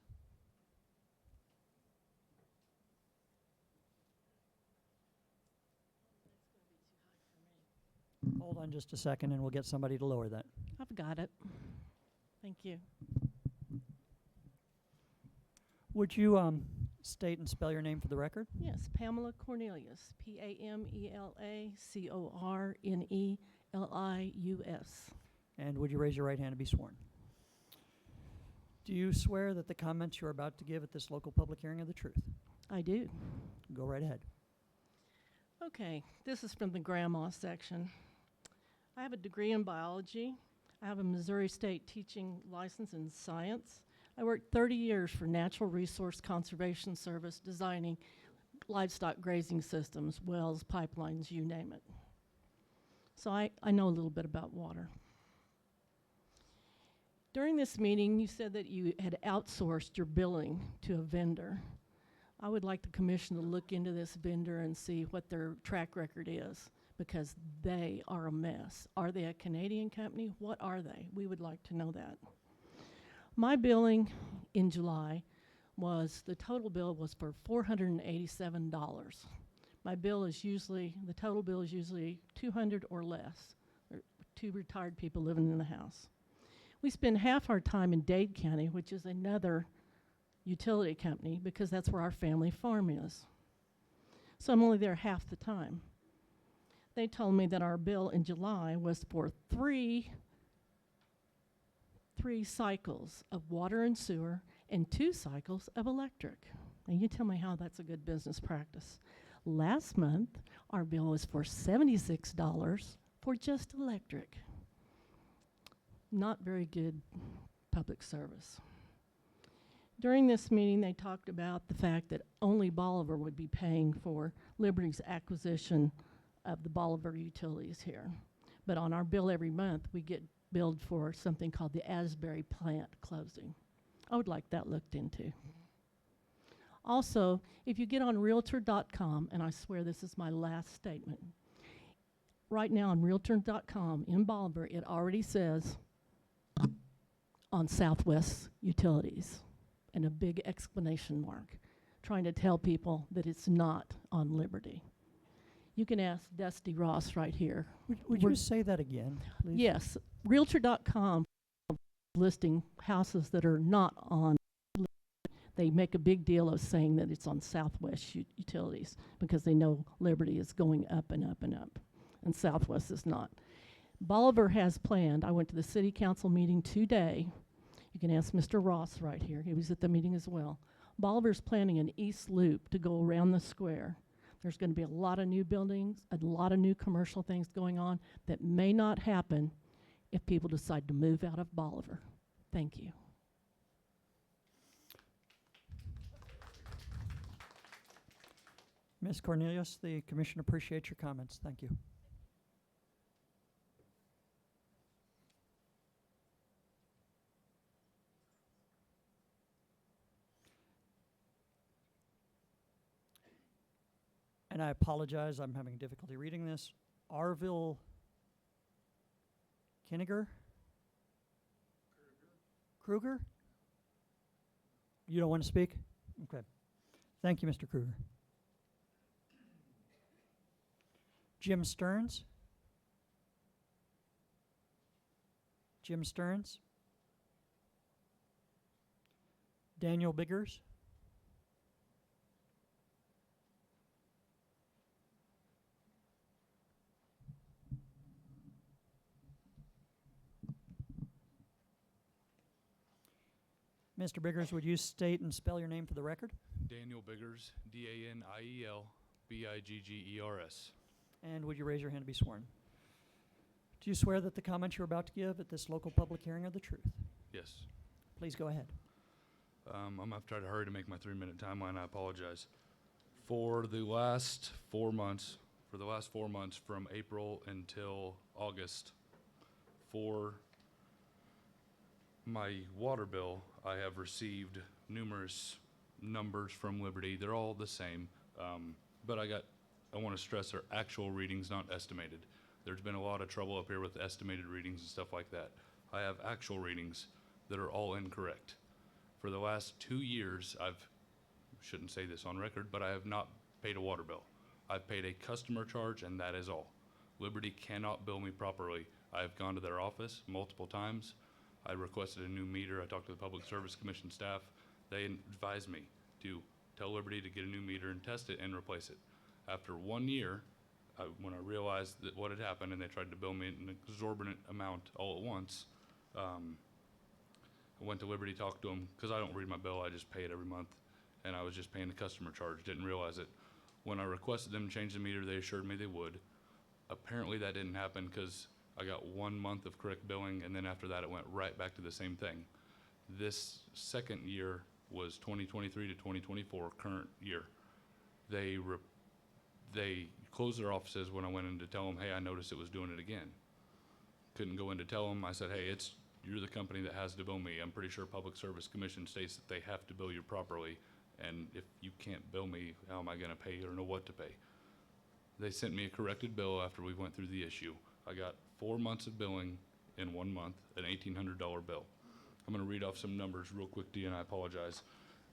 [SPEAKER 1] Hold on just a second and we'll get somebody to lower that.
[SPEAKER 15] I've got it. Thank you.
[SPEAKER 1] Would you state and spell your name for the record?
[SPEAKER 15] Yes, Pamela Cornelius, Pamela Cornelius.
[SPEAKER 1] And would you raise your right hand to be sworn? Do you swear that the comments you're about to give at this local public hearing are the truth?
[SPEAKER 15] I do.
[SPEAKER 1] Go right ahead.
[SPEAKER 15] Okay, this is from the grandma section. I have a degree in biology. I have a Missouri State teaching license in science. I worked 30 years for Natural Resource Conservation Service designing livestock grazing systems, wells, pipelines, you name it. So I know a little bit about water. During this meeting, you said that you had outsourced your billing to a vendor. I would like the commission to look into this vendor and see what their track record is, because they are a mess. Are they a Canadian company? What are they? We would like to know that. My billing in July was, the total bill was for $487. My bill is usually, the total bill is usually $200 or less. There are 2 retired people living in the house. We spend half our time in Dade County, which is another utility company, because that's where our family farm is. So I'm only there half the time. They told me that our bill in July was for three cycles of water and sewer and 2 cycles of electric. And you tell me how that's a good business practice. Last month, our bill was for $76 for just electric. Not very good public service. During this meeting, they talked about the fact that only Bolivar would be paying for Liberty's acquisition of the Bolivar utilities here. But on our bill every month, we get billed for something called the Asbury plant closing. I would like that looked into. Also, if you get on Realtor.com, and I swear this is my last statement, right now on Realtor.com in Bolivar, it already says on Southwest Utilities, and a big exclamation mark, trying to tell people that it's not on Liberty. You can ask Dusty Ross right here.
[SPEAKER 1] Would you say that again, please?
[SPEAKER 15] Yes, Realtor.com listing houses that are not on Liberty. They make a big deal of saying that it's on Southwest Utilities because they know Liberty is going up and up and up, and Southwest is not. Bolivar has planned, I went to the city council meeting today. You can ask Mr. Ross right here. He was at the meeting as well. Bolivar's planning an east loop to go around the square. There's going to be a lot of new buildings, a lot of new commercial things going on that may not happen if people decide to move out of Bolivar. Thank you.
[SPEAKER 1] Ms. Cornelius, the commission appreciates your comments. Thank you. And I apologize, I'm having difficulty reading this. Arville Kinniger? Kruger? You don't want to speak? Okay. Thank you, Mr. Kruger. Jim Stearns? Jim Stearns? Daniel Biggers? Mr. Biggers, would you state and spell your name for the record?
[SPEAKER 16] Daniel Biggers, Daniel Biggers.
[SPEAKER 1] And would you raise your hand to be sworn? Do you swear that the comments you're about to give at this local public hearing are the truth?
[SPEAKER 16] Yes.
[SPEAKER 1] Please go ahead.
[SPEAKER 16] I'm going to have to try to hurry to make my 3-minute timeline. I apologize. For the last 4 months, from April until August, for my water bill, I have received numerous numbers from Liberty. They're all the same, but I want to stress they're actual readings, not estimated. There's been a lot of trouble up here with estimated readings and stuff like that. I have actual readings that are all incorrect. For the last 2 years, shouldn't say this on record, but I have not paid a water bill. I've paid a customer charge, and that is all. Liberty cannot bill me properly. I've gone to their office multiple times. I requested a new meter. I talked to the Public Service Commission staff. They advised me to tell Liberty to get a new meter and test it and replace it. After 1 year, when I realized that what had happened and they tried to bill me an exorbitant amount all at once, I went to Liberty, talked to them, because I don't read my bill, I just pay it every month, and I was just paying the customer charge, didn't realize it. When I requested them to change the meter, they assured me they would. Apparently that didn't happen because I got 1 month of correct billing, and then after that it went right back to the same thing. This second year was 2023 to 2024, current year. They closed their offices when I went in to tell them, hey, I noticed it was doing it again. Couldn't go in to tell them. I said, hey, you're the company that has to bill me. I'm pretty sure Public Service Commission states that they have to bill you properly, and if you can't bill me, how am I going to pay or know what to pay? They sent me a corrected bill after we went through the issue. I got 4 months of billing in 1 month, an $1,800 bill. I'm going to read off some numbers real quick to you, and I apologize.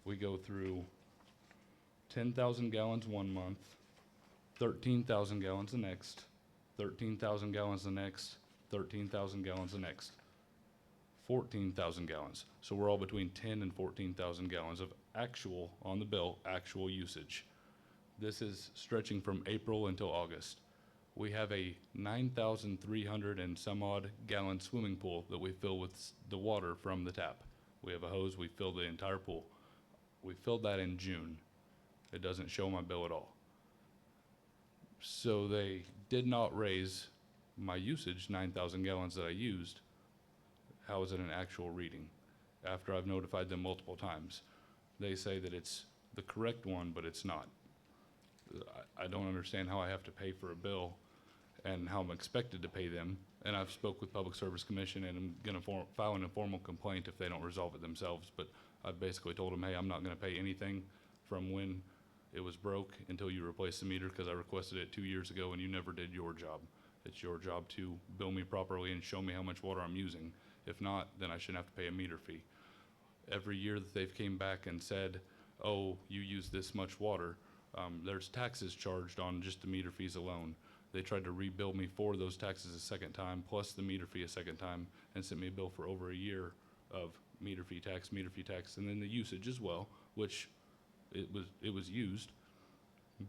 [SPEAKER 16] We go through 10,000 gallons 1 month, 13,000 gallons the next, 13,000 gallons the next, 13,000 gallons the next, 14,000 gallons. So we're all between 10 and 14,000 gallons of actual, on the bill, actual usage. This is stretching from April until August. We have a 9,300 and some odd gallon swimming pool that we fill with the water from the tap. We have a hose, we fill the entire pool. We filled that in June. It doesn't show my bill at all. So they did not raise my usage, 9,000 gallons that I used. How is it an actual reading? After I've notified them multiple times. They say that it's the correct one, but it's not. I don't understand how I have to pay for a bill and how I'm expected to pay them. And I've spoke with Public Service Commission, and I'm gonna file an informal complaint if they don't resolve it themselves. But I've basically told them, hey, I'm not gonna pay anything from when it was broke until you replace the meter, because I requested it 2 years ago and you never did your job. It's your job to bill me properly and show me how much water I'm using. If not, then I shouldn't have to pay a meter fee. Every year that they've came back and said, oh, you use this much water, there's taxes charged on just the meter fees alone. They tried to rebill me for those taxes a second time, plus the meter fee a second time, and sent me a bill for over a year of meter fee tax, and then the usage as well, which it was used.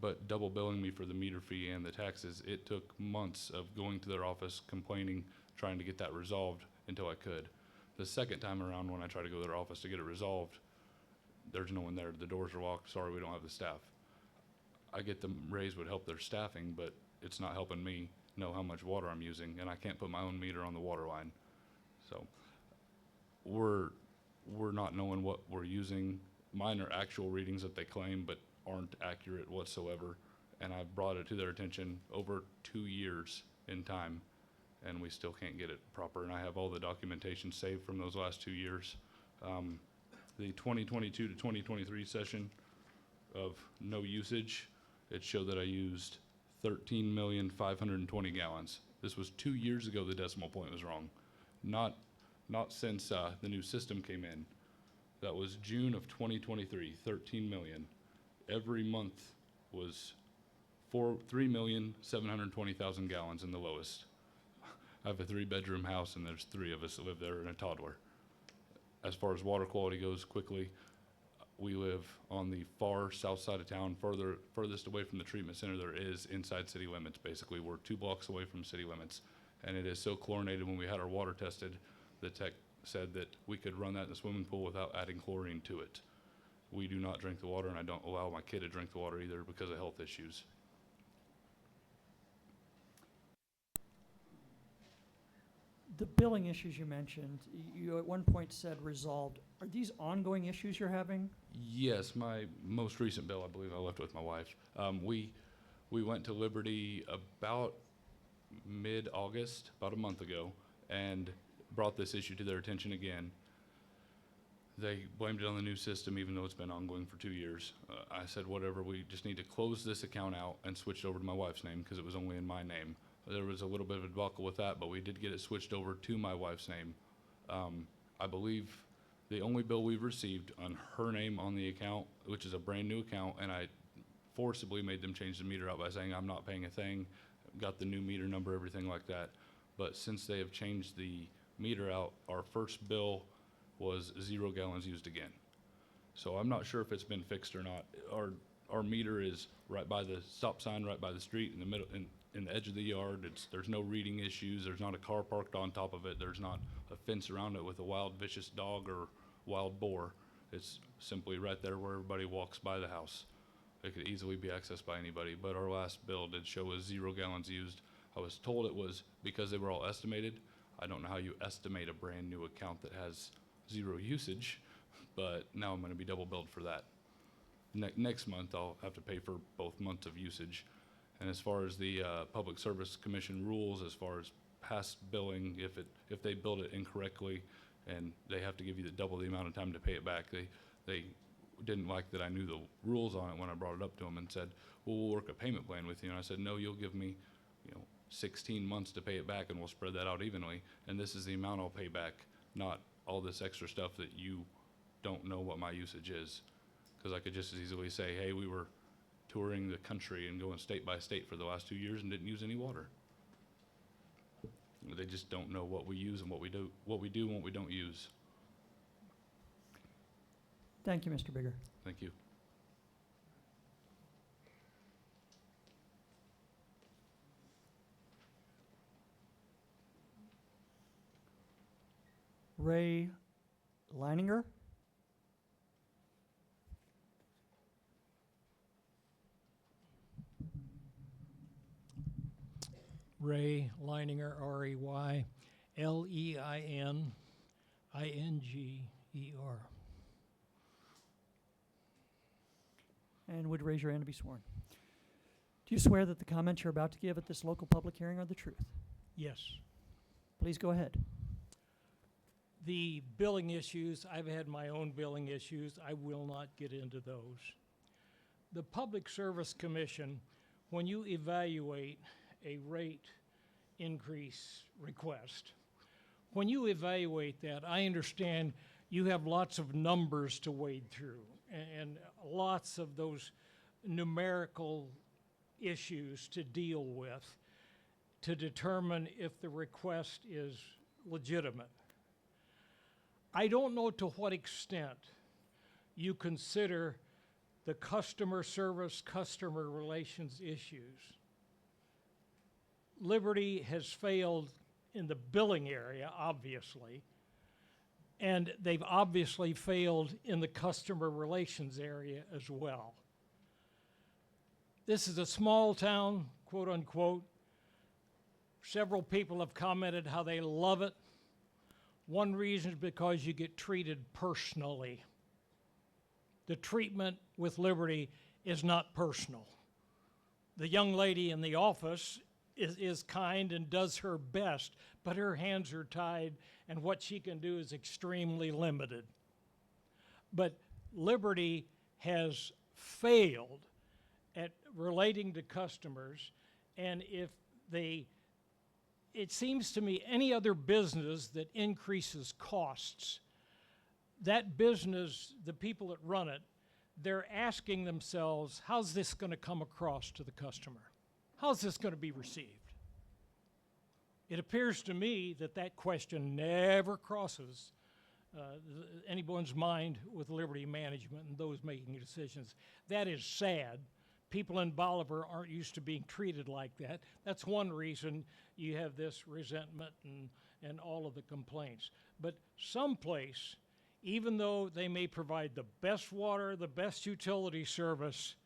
[SPEAKER 16] but double billing me for the meter fee and the taxes. It took months of going to their office, complaining, trying to get that resolved until I could. The second time around when I tried to go to their office to get it resolved, there's no one there. The doors are locked. Sorry, we don't have the staff. I get the raise would help their staffing, but it's not helping me know how much water I'm using, and I can't put my own meter on the water line. So we're not knowing what we're using. Mine are actual readings that they claim, but aren't accurate whatsoever. And I've brought it to their attention over 2 years in time, and we still can't get it proper. And I have all the documentation saved from those last 2 years. The 2022 to 2023 session of no usage, it showed that I used 13,520 gallons. This was 2 years ago. The decimal point was wrong. Not since the new system came in. That was June of 2023, 13 million. Every month was 3,720,000 gallons in the lowest. I have a 3-bedroom house and there's 3 of us that live there and a toddler. As far as water quality goes, quickly, we live on the far south side of town, furthest away from the treatment center there is inside city limits. Basically, we're 2 blocks away from city limits. And it is so chlorinated. When we had our water tested, the tech said that we could run that in the swimming pool without adding chlorine to it. We do not drink the water, and I don't allow my kid to drink the water either because of health issues.
[SPEAKER 1] The billing issues you mentioned, you at one point said resolved. Are these ongoing issues you're having?
[SPEAKER 16] Yes, my most recent bill, I believe I left with my wife. We went to Liberty about mid-August, about a month ago, and brought this issue to their attention again. They blamed it on the new system, even though it's been ongoing for 2 years. I said, whatever, we just need to close this account out and switch it over to my wife's name because it was only in my name. There was a little bit of a debacle with that, but we did get it switched over to my wife's name. I believe the only bill we've received on her name on the account, which is a brand new account, and I forcibly made them change the meter out by saying I'm not paying a thing, got the new meter number, everything like that. But since they have changed the meter out, our first bill was 0 gallons used again. So I'm not sure if it's been fixed or not. Our meter is right by the stop sign, right by the street, in the middle, in the edge of the yard. There's no reading issues. There's not a car parked on top of it. There's not a fence around it with a wild, vicious dog or wild boar. It's simply right there where everybody walks by the house. It could easily be accessed by anybody, but our last bill did show us 0 gallons used. I was told it was because they were all estimated. I don't know how you estimate a brand new account that has 0 usage, but now I'm going to be double billed for that. Next month, I'll have to pay for both months of usage. And as far as the Public Service Commission rules, as far as past billing, if they billed it incorrectly and they have to give you double the amount of time to pay it back, they didn't like that I knew the rules on it when I brought it up to them and said, well, we'll work a payment plan with you. And I said, no, you'll give me 16 months to pay it back and we'll spread that out evenly. And this is the amount I'll pay back, not all this extra stuff that you don't know what my usage is. Because I could just as easily say, hey, we were touring the country and going state by state for the last 2 years and didn't use any water. They just don't know what we use and what we do and what we don't use.
[SPEAKER 1] Thank you, Mr. Bigger.
[SPEAKER 16] Thank you.
[SPEAKER 1] Ray Leininger?
[SPEAKER 17] Ray Leininger, R-E-Y, L-E-I-N-I-N-G-E-R.
[SPEAKER 1] And would raise your hand to be sworn. Do you swear that the comments you're about to give at this local public hearing are the truth?
[SPEAKER 17] Yes.
[SPEAKER 1] Please go ahead.
[SPEAKER 17] The billing issues, I've had my own billing issues. I will not get into those. The Public Service Commission, when you evaluate a rate increase request, when you evaluate that, I understand you have lots of numbers to wade through and lots of those numerical issues to deal with to determine if the request is legitimate. I don't know to what extent you consider the customer service, customer relations issues. Liberty has failed in the billing area, obviously, and they've obviously failed in the customer relations area as well. This is a small town, quote unquote. Several people have commented how they love it. One reason is because you get treated personally. The treatment with Liberty is not personal. The young lady in the office is kind and does her best, but her hands are tied and what she can do is extremely limited. But Liberty has failed at relating to customers, and if it seems to me any other business that increases costs, that business, the people that run it, they're asking themselves, how's this going to come across to the customer? How's this going to be received? It appears to me that that question never crosses anyone's mind with Liberty Management and those making decisions. That is sad. People in Bolivar aren't used to being treated like that. That's one reason you have this resentment and all of the complaints. But someplace, even though they may provide the best water, the best utility service,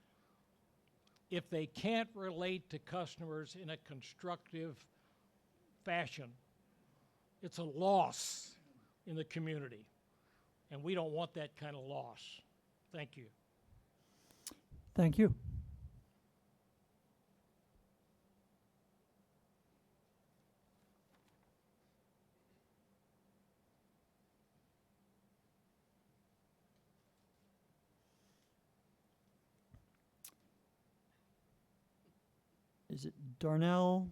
[SPEAKER 17] if they can't relate to customers in a constructive fashion, it's a loss in the community. And we don't want that kind of loss. Thank you.
[SPEAKER 1] Thank you. Is it Darnell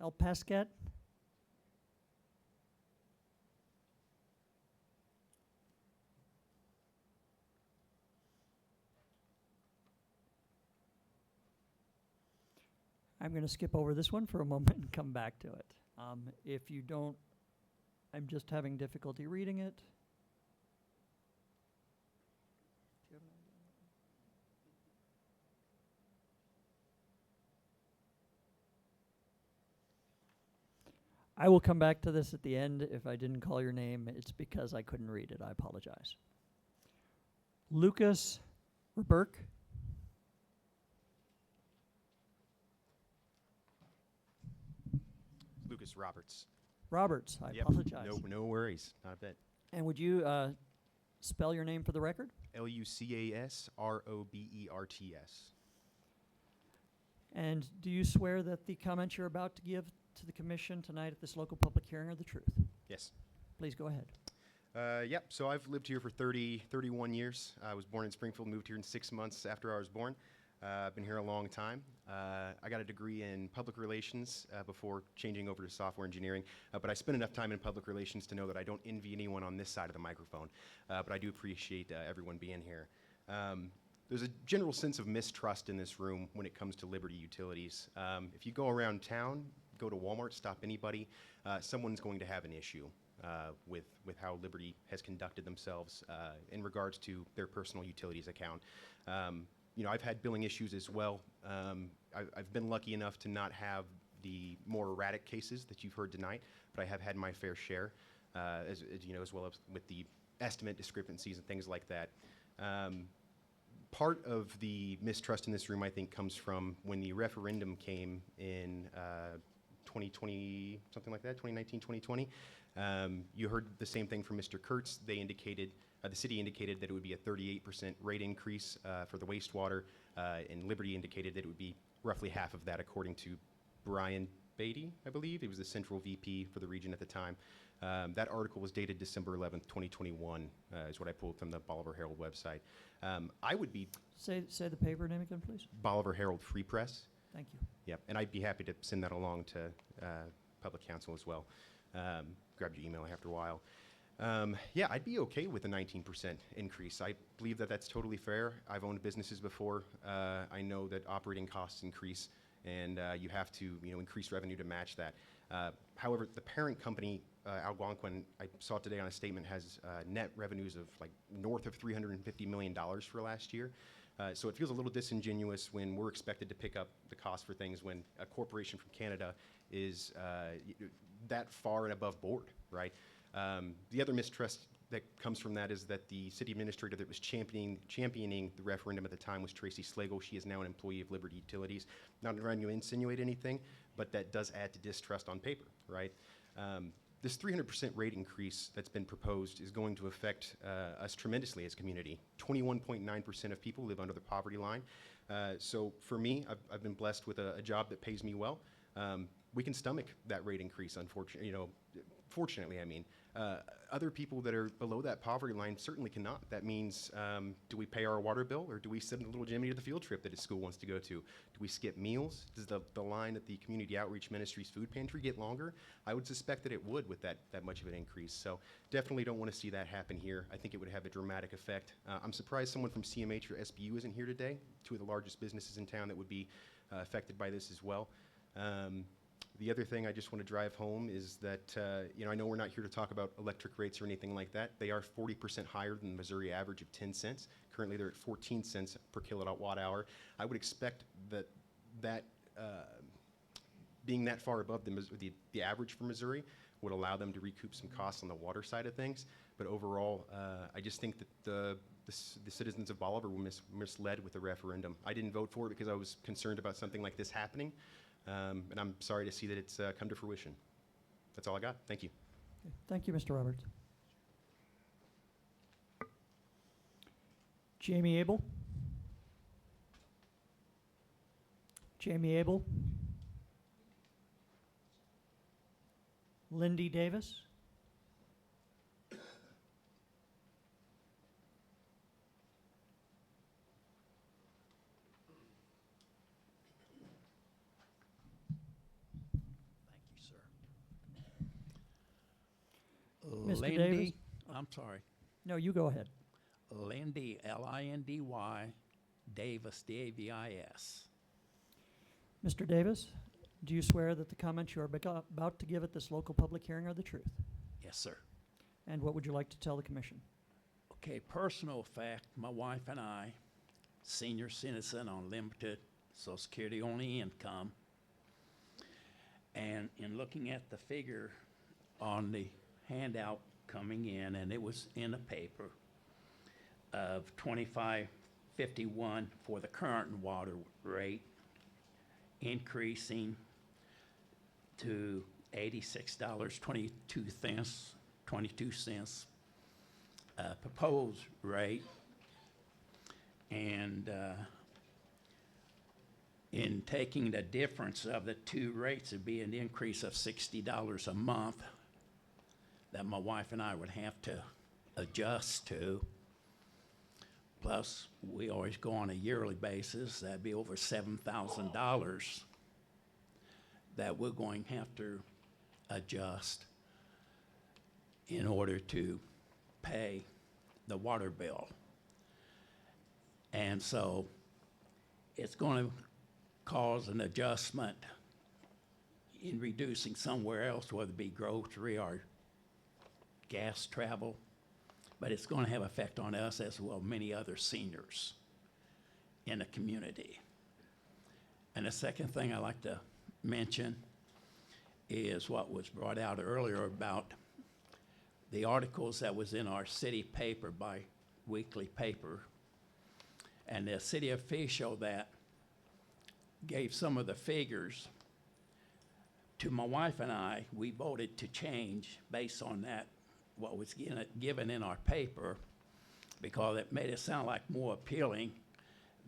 [SPEAKER 1] Alpascat? I'm going to skip over this one for a moment and come back to it. If you don't, I'm just having difficulty reading it. I will come back to this at the end. If I didn't call your name, it's because I couldn't read it. I apologize. Lucas Burke.
[SPEAKER 18] Lucas Roberts.
[SPEAKER 1] Roberts, I
[SPEAKER 18] Yep.
[SPEAKER 1] apologize.
[SPEAKER 18] No worries. Not a bit.
[SPEAKER 1] And would you spell your name for the record?
[SPEAKER 18] Lucasroberts.
[SPEAKER 1] And do you swear that the comments you're about to give to the commission tonight at this local public hearing are the truth?
[SPEAKER 18] Yes.
[SPEAKER 1] Please go ahead.
[SPEAKER 18] Yep. So I've lived here for 31 years. I was born in Springfield, moved here in 6 months after I was born. I've been here a long time. I got a degree in public relations before changing over to software engineering, but I spent enough time in public relations to know that I don't envy anyone on this side of the microphone, but I do appreciate everyone being here. There's a general sense of mistrust in this room when it comes to Liberty Utilities. If you go around town, go to Walmart, stop anybody, someone's going to have an issue with how Liberty has conducted themselves in regards to their personal utilities account. You know, I've had billing issues as well. I've been lucky enough to not have the more erratic cases that you've heard tonight, but I have had my fair share, as you know, as well as with the estimate discrepancies and things like that. Part of the mistrust in this room, I think, comes from when the referendum came in 2020, something like that, 2019, 2020. You heard the same thing from Mr. Kurtz. They indicated, the city indicated that it would be a 38% rate increase for the wastewater, and Liberty indicated that it would be roughly half of that, according to Brian Beatty, I believe. He was the central VP for the region at the time. That article was dated December 11th, 2021, is what I pulled from the Bolivar Herald website. I would be...
[SPEAKER 1] Say the paper name again, please.
[SPEAKER 18] Bolivar Herald Free Press.
[SPEAKER 1] Thank you.
[SPEAKER 18] Yep, and I'd be happy to send that along to Public Counsel as well. Grabbed your email after a while. Yeah, I'd be okay with a 19% increase. I believe that that's totally fair. I've owned businesses before. I know that operating costs increase, and you have to, increase revenue to match that. However, the parent company, Algonquin, I saw today on a statement, has net revenues of like north of $350 million for last year. So it feels a little disingenuous when we're expected to pick up the cost for things when a corporation from Canada is that far and above board, right? The other mistrust that comes from that is that the city administrator that was championing the referendum at the time was Tracy Slagle. She is now an employee of Liberty Utilities. Not trying to insinuate anything, but that does add to distrust on paper, right? This 300% rate increase that's been proposed is going to affect us tremendously as a community. 21.9% of people live under the poverty line. So for me, I've been blessed with a job that pays me well. We can stomach that rate increase, unfortunately, fortunately, I mean. Other people that are below that poverty line certainly cannot. That means, do we pay our water bill, or do we send a little Jimmy to the field trip that his school wants to go to? Do we skip meals? Does the line at the Community Outreach Ministries food pantry get longer? I would suspect that it would with that much of an increase. So definitely don't want to see that happen here. I think it would have a dramatic effect. I'm surprised someone from CMH or SBU isn't here today, two of the largest businesses in town that would be affected by this as well. The other thing I just want to drive home is that, I know we're not here to talk about electric rates or anything like that. They are 40% higher than the Missouri average of 10 cents. Currently, they're at 14 cents per kilowatt hour. I would expect that being that far above the average for Missouri would allow them to recoup some costs on the water side of things. But overall, I just think that the citizens of Bolivar were misled with the referendum. I didn't vote for it because I was concerned about something like this happening. And I'm sorry to see that it's come to fruition. That's all I got. Thank you.
[SPEAKER 1] Okay. Thank you, Mr. Roberts. Jamie Abel? Jamie Abel? Lindy Davis? Mr.
[SPEAKER 19] Lindy,
[SPEAKER 1] Davis?
[SPEAKER 19] I'm sorry.
[SPEAKER 1] No, you go ahead.
[SPEAKER 19] Lindy, Lindy, Davis, Davis.
[SPEAKER 1] Mr. Davis, do you swear that the comments you are about to give at this local public hearing are the truth?
[SPEAKER 19] Yes, sir.
[SPEAKER 1] And what would you like to tell the commission?
[SPEAKER 19] Okay, personal fact, my wife and I, senior citizen on limited Social Security only income, and in looking at the figure on the handout coming in, and it was in the paper, of $25.51 for the current water rate, increasing to $86.22 proposed rate, and in taking the difference of the two rates, it'd be an increase of $60 a month that my wife and I would have to adjust to. Plus, we always go on a yearly basis. That'd be over $7,000 that we're going to have to adjust in order to pay the water bill. And so it's going to cause an adjustment in reducing somewhere else, whether it be grocery or gas travel, but it's going to have effect on us as well as many other seniors in the community. And the second thing I like to mention is what was brought out earlier about the articles that was in our city paper, bi-weekly paper, and the city official that gave some of the figures to my wife and I. We voted to change based on that, what was given in our paper, because it made it sound like more appealing,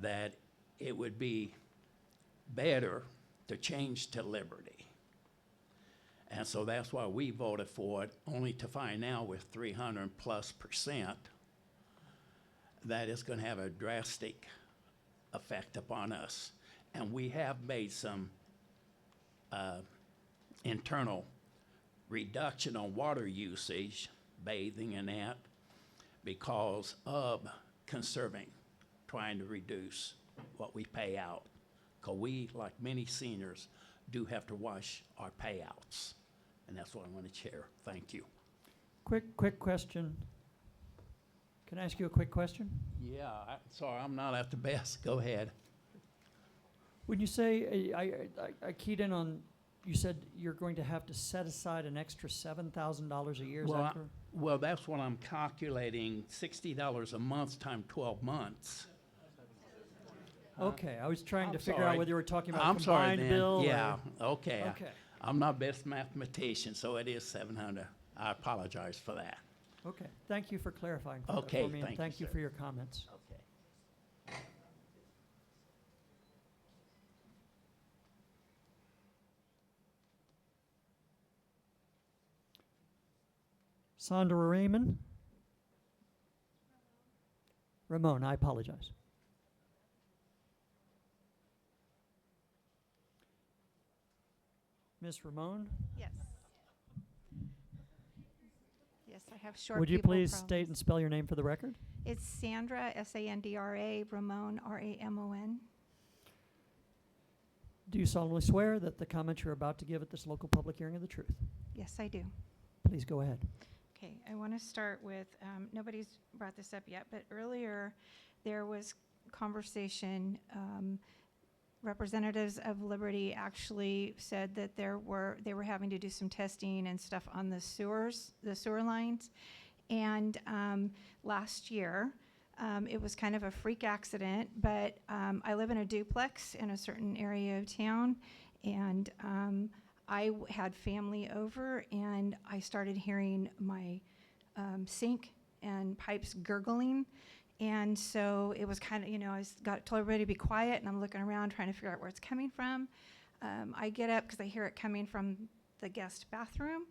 [SPEAKER 19] that it would be better to change to Liberty. And so that's why we voted for it, only to find out with 300+% that it's going to have a drastic effect upon us. And we have made some internal reduction on water usage, bathing and that, because of conserving, trying to reduce what we pay out. Because we, like many seniors, do have to wash our payouts. And that's what I want to share. Thank you.
[SPEAKER 1] Quick question. Can I ask you a quick question?
[SPEAKER 19] Yeah, sorry, I'm not at the best. Go ahead.
[SPEAKER 1] When you say, I keyed in on, you said you're going to have to set aside an extra $7,000 a year, is that correct?
[SPEAKER 19] Well, that's what I'm calculating, $60 a month times 12 months.
[SPEAKER 1] Okay, I was trying to
[SPEAKER 19] I'm
[SPEAKER 1] figure out
[SPEAKER 19] sorry.
[SPEAKER 1] whether you were talking about a
[SPEAKER 19] I'm sorry
[SPEAKER 1] combined
[SPEAKER 19] then.
[SPEAKER 1] bill
[SPEAKER 19] Yeah,
[SPEAKER 1] or...
[SPEAKER 19] okay.
[SPEAKER 1] Okay.
[SPEAKER 19] I'm not best mathematician, so it is 700. I apologize for that.
[SPEAKER 1] Okay, thank you for clarifying
[SPEAKER 19] Okay,
[SPEAKER 1] for me, and
[SPEAKER 19] thank
[SPEAKER 1] thank
[SPEAKER 19] you,
[SPEAKER 1] you
[SPEAKER 19] sir.
[SPEAKER 1] for your comments.
[SPEAKER 19] Okay.
[SPEAKER 1] Sandra Raymond? Ramon, I apologize. Ms. Ramon?
[SPEAKER 20] Yes. Yes, I have short
[SPEAKER 1] Would you
[SPEAKER 20] pupil
[SPEAKER 1] please
[SPEAKER 20] problems.
[SPEAKER 1] state and spell your name for the record?
[SPEAKER 20] It's Sandra, S-A-N-D-R-A, Ramon, R-A-M-O-N.
[SPEAKER 1] Do you solemnly swear that the comments you're about to give at this local public hearing are the truth?
[SPEAKER 20] Yes, I do.
[SPEAKER 1] Please go ahead.
[SPEAKER 20] Okay, I want to start with, nobody's brought this up yet, but earlier there was conversation, representatives of Liberty actually said that they were having to do some testing and stuff on the sewer lines. And last year, it was kind of a freak accident, but I live in a duplex in a certain area of town, and I had family over, and I started hearing my sink and pipes gurgling. And so it was kind of, I told everybody to be quiet, and I'm looking around trying to figure out where it's coming from. I get up because I hear it coming from the guest bathroom,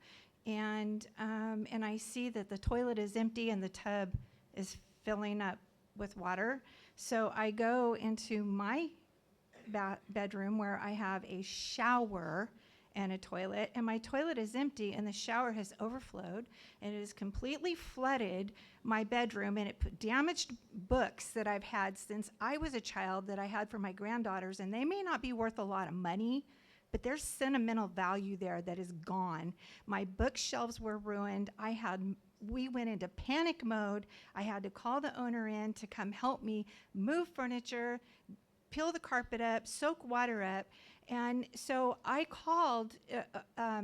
[SPEAKER 20] and I see that the toilet is empty and the tub is filling up with water. So I go into my bedroom where I have a shower and a toilet, and my toilet is empty and the shower has overflowed, and it has completely flooded my bedroom, and it put damaged books that I've had since I was a child that I had for my granddaughters, and they may not be worth a lot of money, but there's sentimental value there that is gone. My bookshelves were ruined. We went into panic mode. I had to call the owner in to come help me move furniture, peel the carpet up, soak water up. And so I called a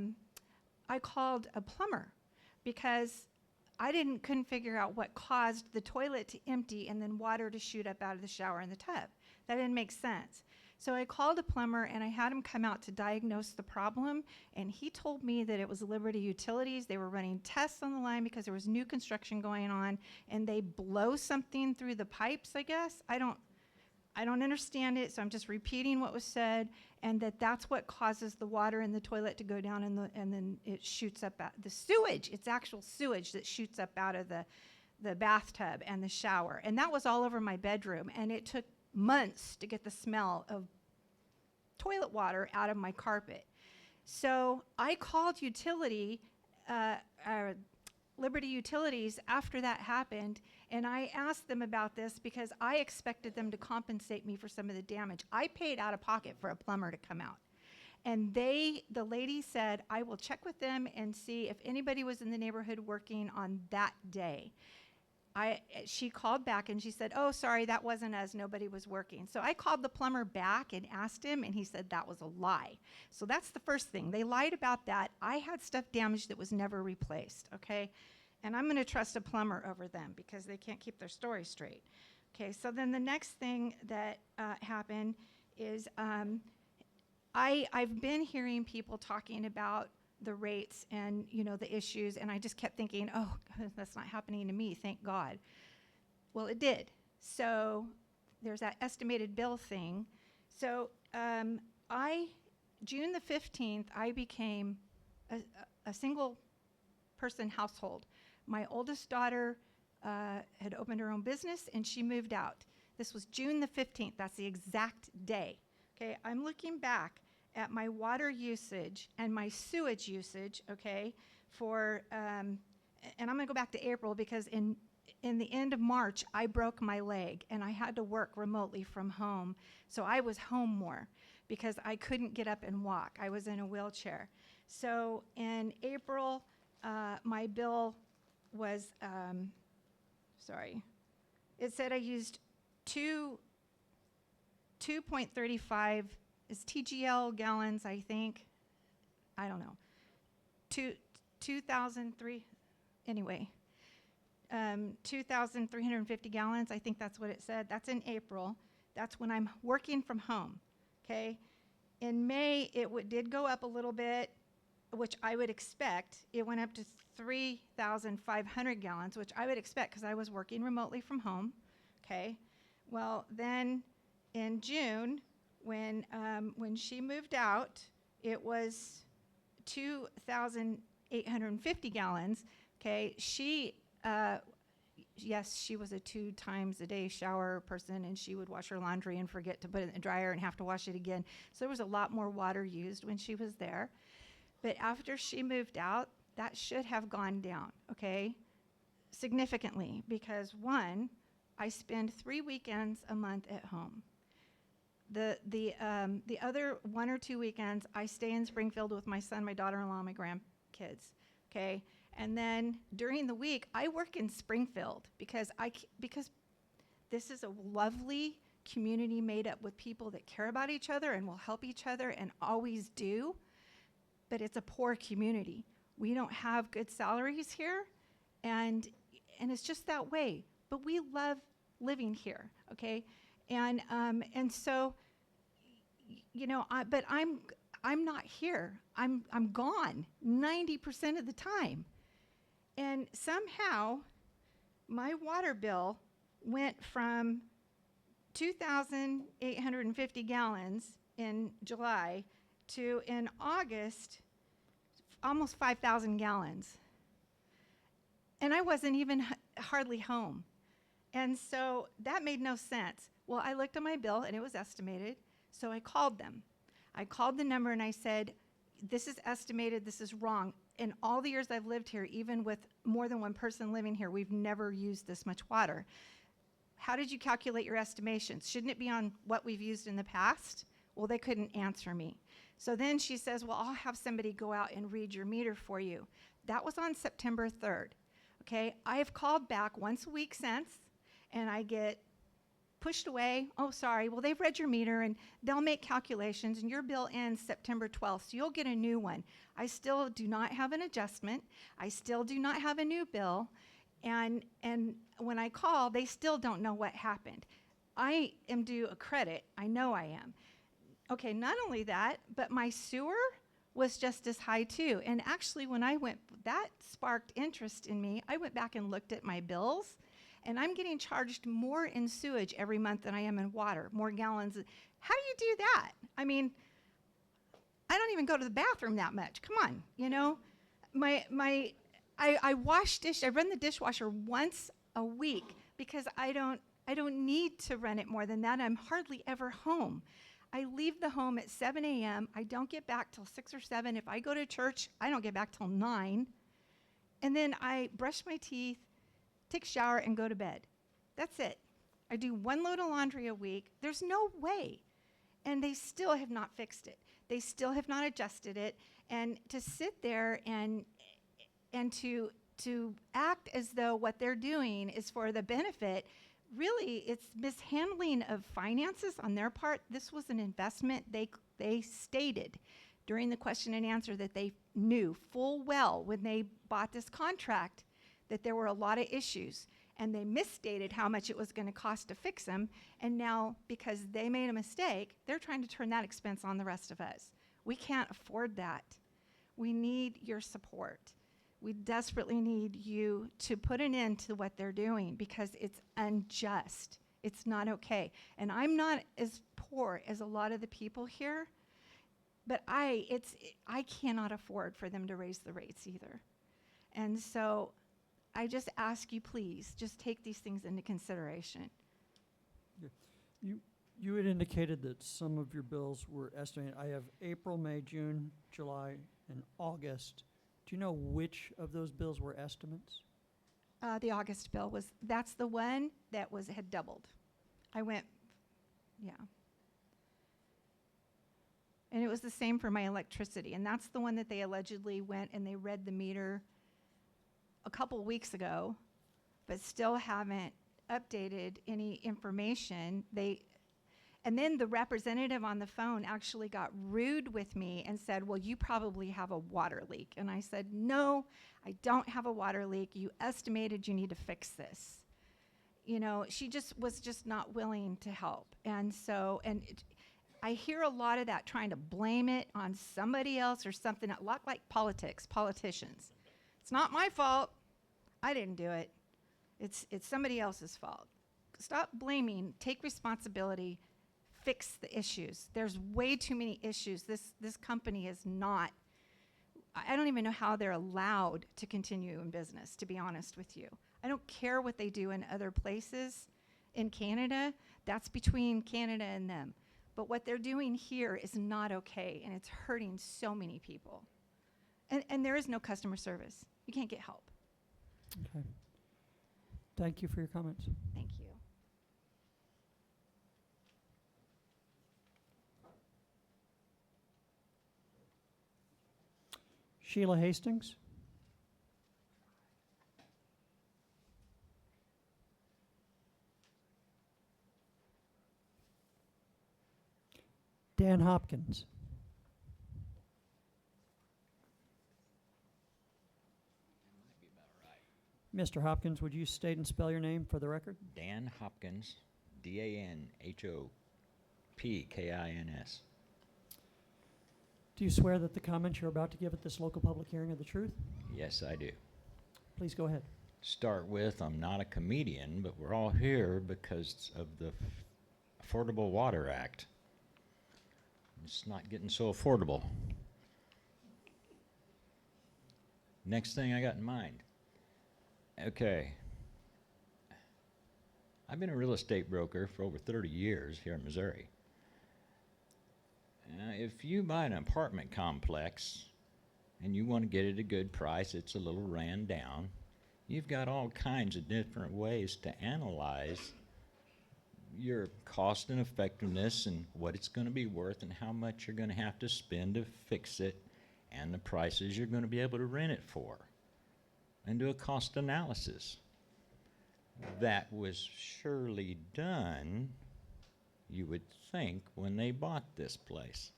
[SPEAKER 20] plumber because I couldn't figure out what caused the toilet to empty and then water to shoot up out of the shower and the tub. That didn't make sense. So I called a plumber, and I had him come out to diagnose the problem, and he told me that it was Liberty Utilities. They were running tests on the line because there was new construction going on, and they blow something through the pipes, I guess. I don't understand it, so I'm just repeating what was said, and that's what causes the water in the toilet to go down, and then it shoots up out the sewage. It's actual sewage that shoots up out of the bathtub and the shower, and that was all over my bedroom, and it took months to get the smell of toilet water out of my carpet. So I called Liberty Utilities after that happened, and I asked them about this because I expected them to compensate me for some of the damage. I paid out of pocket for a plumber to come out. And the lady said, I will check with them and see if anybody was in the neighborhood working on that day. She called back and she said, oh, sorry, that wasn't us, nobody was working. So I called the plumber back and asked him, and he said that was a lie. So that's the first thing. They lied about that. I had stuff damaged that was never replaced, okay? And I'm gonna trust a plumber over them because they can't keep their story straight. Okay, so then the next thing that happened is I've been hearing people talking about the rates and the issues, and I just kept thinking, oh, that's not happening to me, thank God. Well, it did. So there's that estimated bill thing. So June the 15th, I became a single person household. My oldest daughter had opened her own business, and she moved out. This was June the 15th. That's the exact day. Okay, I'm looking back at my water usage and my sewage usage, okay, and I'm gonna go back to April because in the end of March, I broke my leg and I had to work remotely from home. So I was home more because I couldn't get up and walk. I was in a wheelchair. So in April, my bill was, it said I used 2.35 is TGL gallons, I think. I don't know. 2,003, anyway. 2,350 gallons, I think that's what it said. That's in April. That's when I'm working from home, okay? In May, it did go up a little bit, which I would expect. It went up to 3,500 gallons, which I would expect because I was working remotely from home, okay? Well, then in June, when she moved out, it was 2,850 gallons, okay? Yes, she was a 2 times a day shower person, and she would wash her laundry and forget to put it in the dryer and have to wash it again. So there was a lot more water used when she was there. But after she moved out, that should have gone down, okay, significantly, because one, I spend 3 weekends a month at home. The other 1 or 2 weekends, I stay in Springfield with my son, my daughter-in-law, my grandkids, okay? And then during the week, I work in Springfield because this is a lovely community made up with people that care about each other and will help each other and always do. But it's a poor community. We don't have good salaries here, and it's just that way. But we love living here, okay? And so, you know, but I'm not here. I'm gone 90% of the time. And somehow, my water bill went from 2,850 gallons in July to, in August, almost 5,000 gallons. And I wasn't even hardly home. And so that made no sense. Well, I looked at my bill, and it was estimated, so I called them. I called the number, and I said, this is estimated, this is wrong. In all the years I've lived here, even with more than one person living here, we've never used this much water. How did you calculate your estimations? Shouldn't it be on what we've used in the past? Well, they couldn't answer me. So then she says, well, I'll have somebody go out and read your meter for you. That was on September 3rd, okay? I have called back once a week since, and I get pushed away. Oh, sorry. Well, they've read your meter, and they'll make calculations, and your bill ends September 12th, so you'll get a new one. I still do not have an adjustment. I still do not have a new bill, and when I call, they still don't know what happened. I am due a credit. I know I am. Okay, not only that, but my sewer was just as high too. And actually, when I went, that sparked interest in me. I went back and looked at my bills, and I'm getting charged more in sewage every month than I am in water, more gallons. How do you do that? I mean, I don't even go to the bathroom that much. Come on, you know? I wash dish, I run the dishwasher once a week because I don't need to run it more than that. I'm hardly ever home. I leave the home at 7 a.m. I don't get back till 6 or 7. If I go to church, I don't get back till 9. And then I brush my teeth, take a shower, and go to bed. That's it. I do 1 load of laundry a week. There's no way. And they still have not fixed it. They still have not adjusted it. And to sit there and to act as though what they're doing is for the benefit, really, it's mishandling of finances on their part. This was an investment. They stated during the question and answer that they knew full well when they bought this contract that there were a lot of issues, and they misstated how much it was going to cost to fix them, and now, because they made a mistake, they're trying to turn that expense on the rest of us. We can't afford that. We need your support. We desperately need you to put an end to what they're doing because it's unjust. It's not okay. And I'm not as poor as a lot of the people here, but I cannot afford for them to raise the rates either. And so I just ask you, please, just take these things into consideration.
[SPEAKER 1] You had indicated that some of your bills were estimated. I have April, May, June, July, and August. Do you know which of those bills were estimates?
[SPEAKER 20] The August bill that's the one that had doubled. I went, yeah. And it was the same for my electricity. And that's the one that they allegedly went and they read the meter a couple weeks ago, but still haven't updated any information. And then the representative on the phone actually got rude with me and said, well, you probably have a water leak. And I said, no, I don't have a water leak. You estimated you need to fix this. You know, she was not willing to help. And so, I hear a lot of that, trying to blame it on somebody else or something, a lot like politicians. It's not my fault. I didn't do it. It's somebody else's fault. Stop blaming, take responsibility, fix the issues. There's way too many issues. This company is not, I don't even know how they're allowed to continue in business, to be honest with you. I don't care what they do in other places in Canada. That's between Canada and them. But what they're doing here is not okay, and it's hurting so many people. And there is no customer service. You can't get help.
[SPEAKER 1] Okay. Thank you for your comments.
[SPEAKER 20] Thank you.
[SPEAKER 1] Sheila Hastings. Dan Hopkins. Mr. Hopkins, would you state and spell your name for the record?
[SPEAKER 21] Dan Hopkins, D-A-N-H-O-P-K-I-N-S.
[SPEAKER 1] Do you swear that the comments you're about to give at this local public hearing are the truth?
[SPEAKER 21] Yes, I do.
[SPEAKER 1] Please go ahead.
[SPEAKER 21] Start with, I'm not a comedian, but we're all here because of the Affordable Water Act. It's not getting so affordable. Next thing I got in mind. Okay. I've been a real estate broker for over 30 years here in Missouri. If you buy an apartment complex and you want to get it at a good price, it's a little ran down, you've got all kinds of different ways to analyze your cost and effectiveness and what it's going to be worth and how much you're going to have to spend to fix it and the prices you're going to be able to rent it for, and do a cost analysis. That was surely done, you would think, when they bought this place,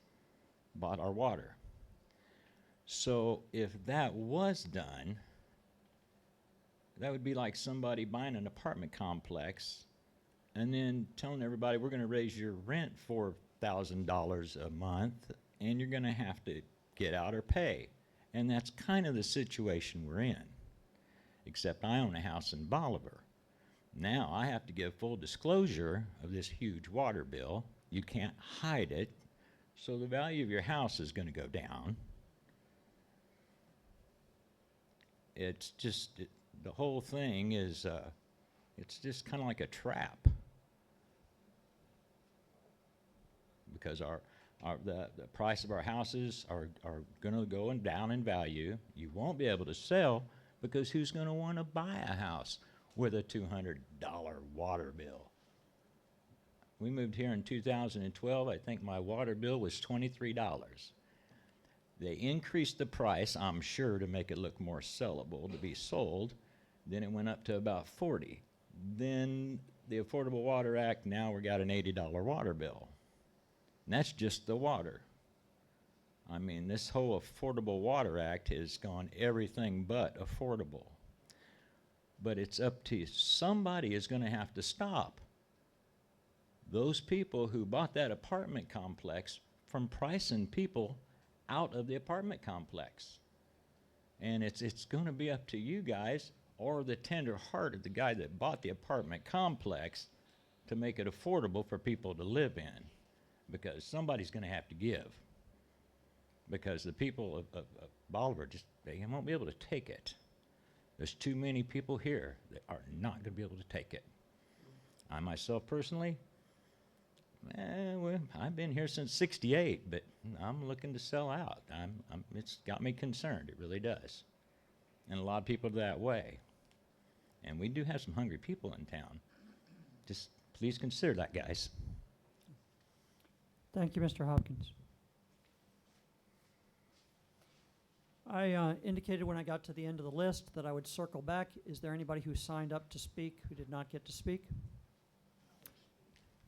[SPEAKER 21] bought our water. So if that was done, that would be like somebody buying an apartment complex and then telling everybody, we're going to raise your rent $4,000 a month, and you're going to have to get out or pay. And that's kind of the situation we're in, except I own a house in Boliver. Now I have to give full disclosure of this huge water bill. You can't hide it, so the value of your house is going to go down. It's just, the whole thing is, it's just kind of like a trap. Because the price of our houses are going to go down in value. You won't be able to sell because who's going to want to buy a house with a $200 water bill? We moved here in 2012. I think my water bill was $23. They increased the price, I'm sure, to make it look more sellable to be sold. Then it went up to about $40. Then the Affordable Water Act, now we got an $80 water bill. And that's just the water. I mean, this whole Affordable Water Act has gone everything but affordable. But it's up to you. Somebody is going to have to stop those people who bought that apartment complex from pricing people out of the apartment complex. And it's going to be up to you guys, or the tender heart of the guy that bought the apartment complex, to make it affordable for people to live in. Because somebody's going to have to give. Because the people of Bolivar, they won't be able to take it. There's too many people here that are not going to be able to take it. I myself personally, well, I've been here since '68, but I'm looking to sell out. It's got me concerned, it really does. And a lot of people are that way. And we do have some hungry people in town. Just please consider that, guys.
[SPEAKER 1] Thank you, Mr. Hopkins. I indicated when I got to the end of the list that I would circle back. Is there anybody who signed up to speak who did not get to speak?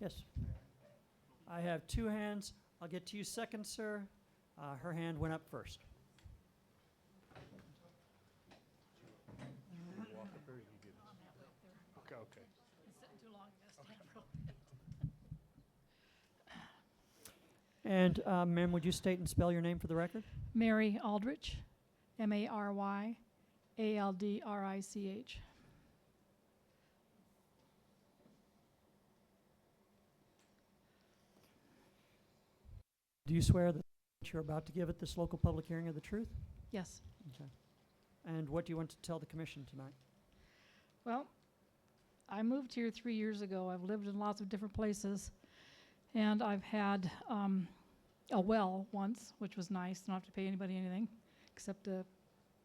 [SPEAKER 1] Yes. I have two hands. I'll get to you second, sir. Her hand went up first.
[SPEAKER 14] Okay.
[SPEAKER 1] And ma'am, would you state and spell your name for the record?
[SPEAKER 3] Mary Aldrich, MaryAldrich.
[SPEAKER 1] Do you swear that what you're about to give at this local public hearing are the truth?
[SPEAKER 3] Yes.
[SPEAKER 1] Okay. And what do you want to tell the commission tonight?
[SPEAKER 3] Well, I moved here 3 years ago. I've lived in lots of different places, and I've had a well once, which was nice. Don't have to pay anybody anything except to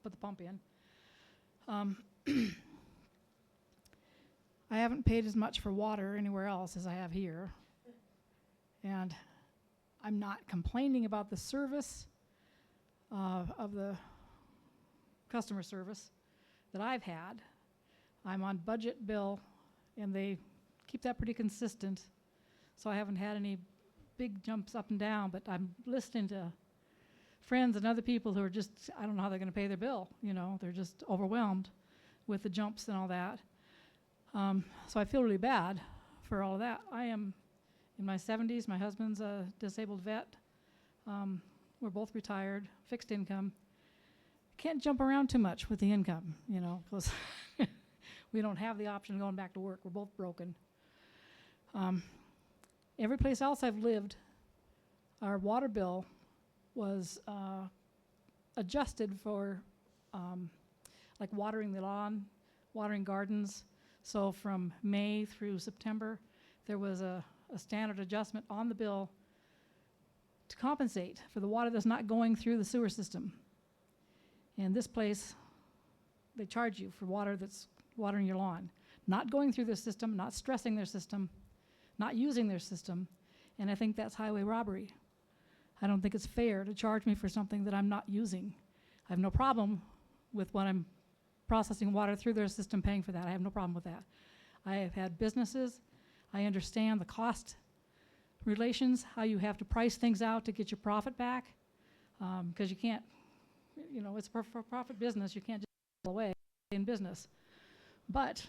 [SPEAKER 3] put the pump in. I haven't paid as much for water anywhere else as I have here, and I'm not complaining about the service of the customer service that I've had. I'm on budget bill, and they keep that pretty consistent, so I haven't had any big jumps up and down, but I'm listening to friends and other people who are just, I don't know how they're going to pay their bill, you know, they're just overwhelmed with the jumps and all that. So I feel really bad for all of that. I am in my 70s. My husband's a disabled vet. We're both retired, fixed income. Can't jump around too much with the income, you know, because we don't have the option of going back to work. We're both broken. Every place else I've lived, our water bill was adjusted for like watering the lawn, watering gardens. So from May through September, there was a standard adjustment on the bill to compensate for the water that's not going through the sewer system. And this place, they charge you for water that's watering your lawn, not going through their system, not stressing their system, not using their system. And I think that's highway robbery. I don't think it's fair to charge me for something that I'm not using. I have no problem with when I'm processing water through their system, paying for that. I have no problem with that. I have had businesses. I understand the cost relations, how you have to price things out to get your profit back, because you can't, you know, it's for profit business. You can't just go away in business. But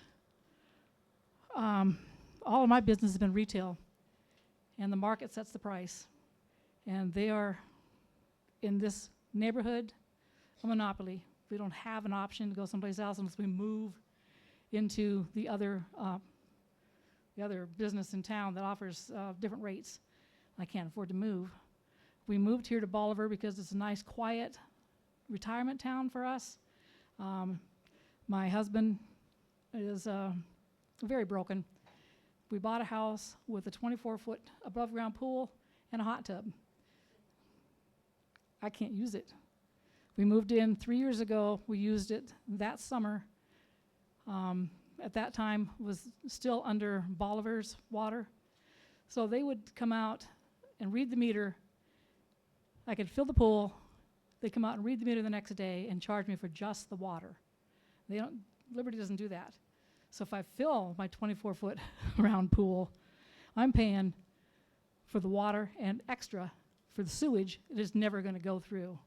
[SPEAKER 3] all of my business has been retail, and the market sets the price. And they are, in this neighborhood, a monopoly. We don't have an option to go someplace else unless we move into the other business in town that offers different rates. I can't afford to move. We moved here to Boliver because it's a nice, quiet retirement town for us. My husband is very broken. We bought a house with a 24-foot above-ground pool and a hot tub. I can't use it. We moved in 3 years ago. We used it that summer. At that time, was still under Bolivar's water. So they would come out and read the meter. I could fill the pool. They'd come out and read the meter the next day and charge me for just the water. Liberty doesn't do that. So if I fill my 24-foot round pool, I'm paying for the water and extra for the sewage. It is never going to go through.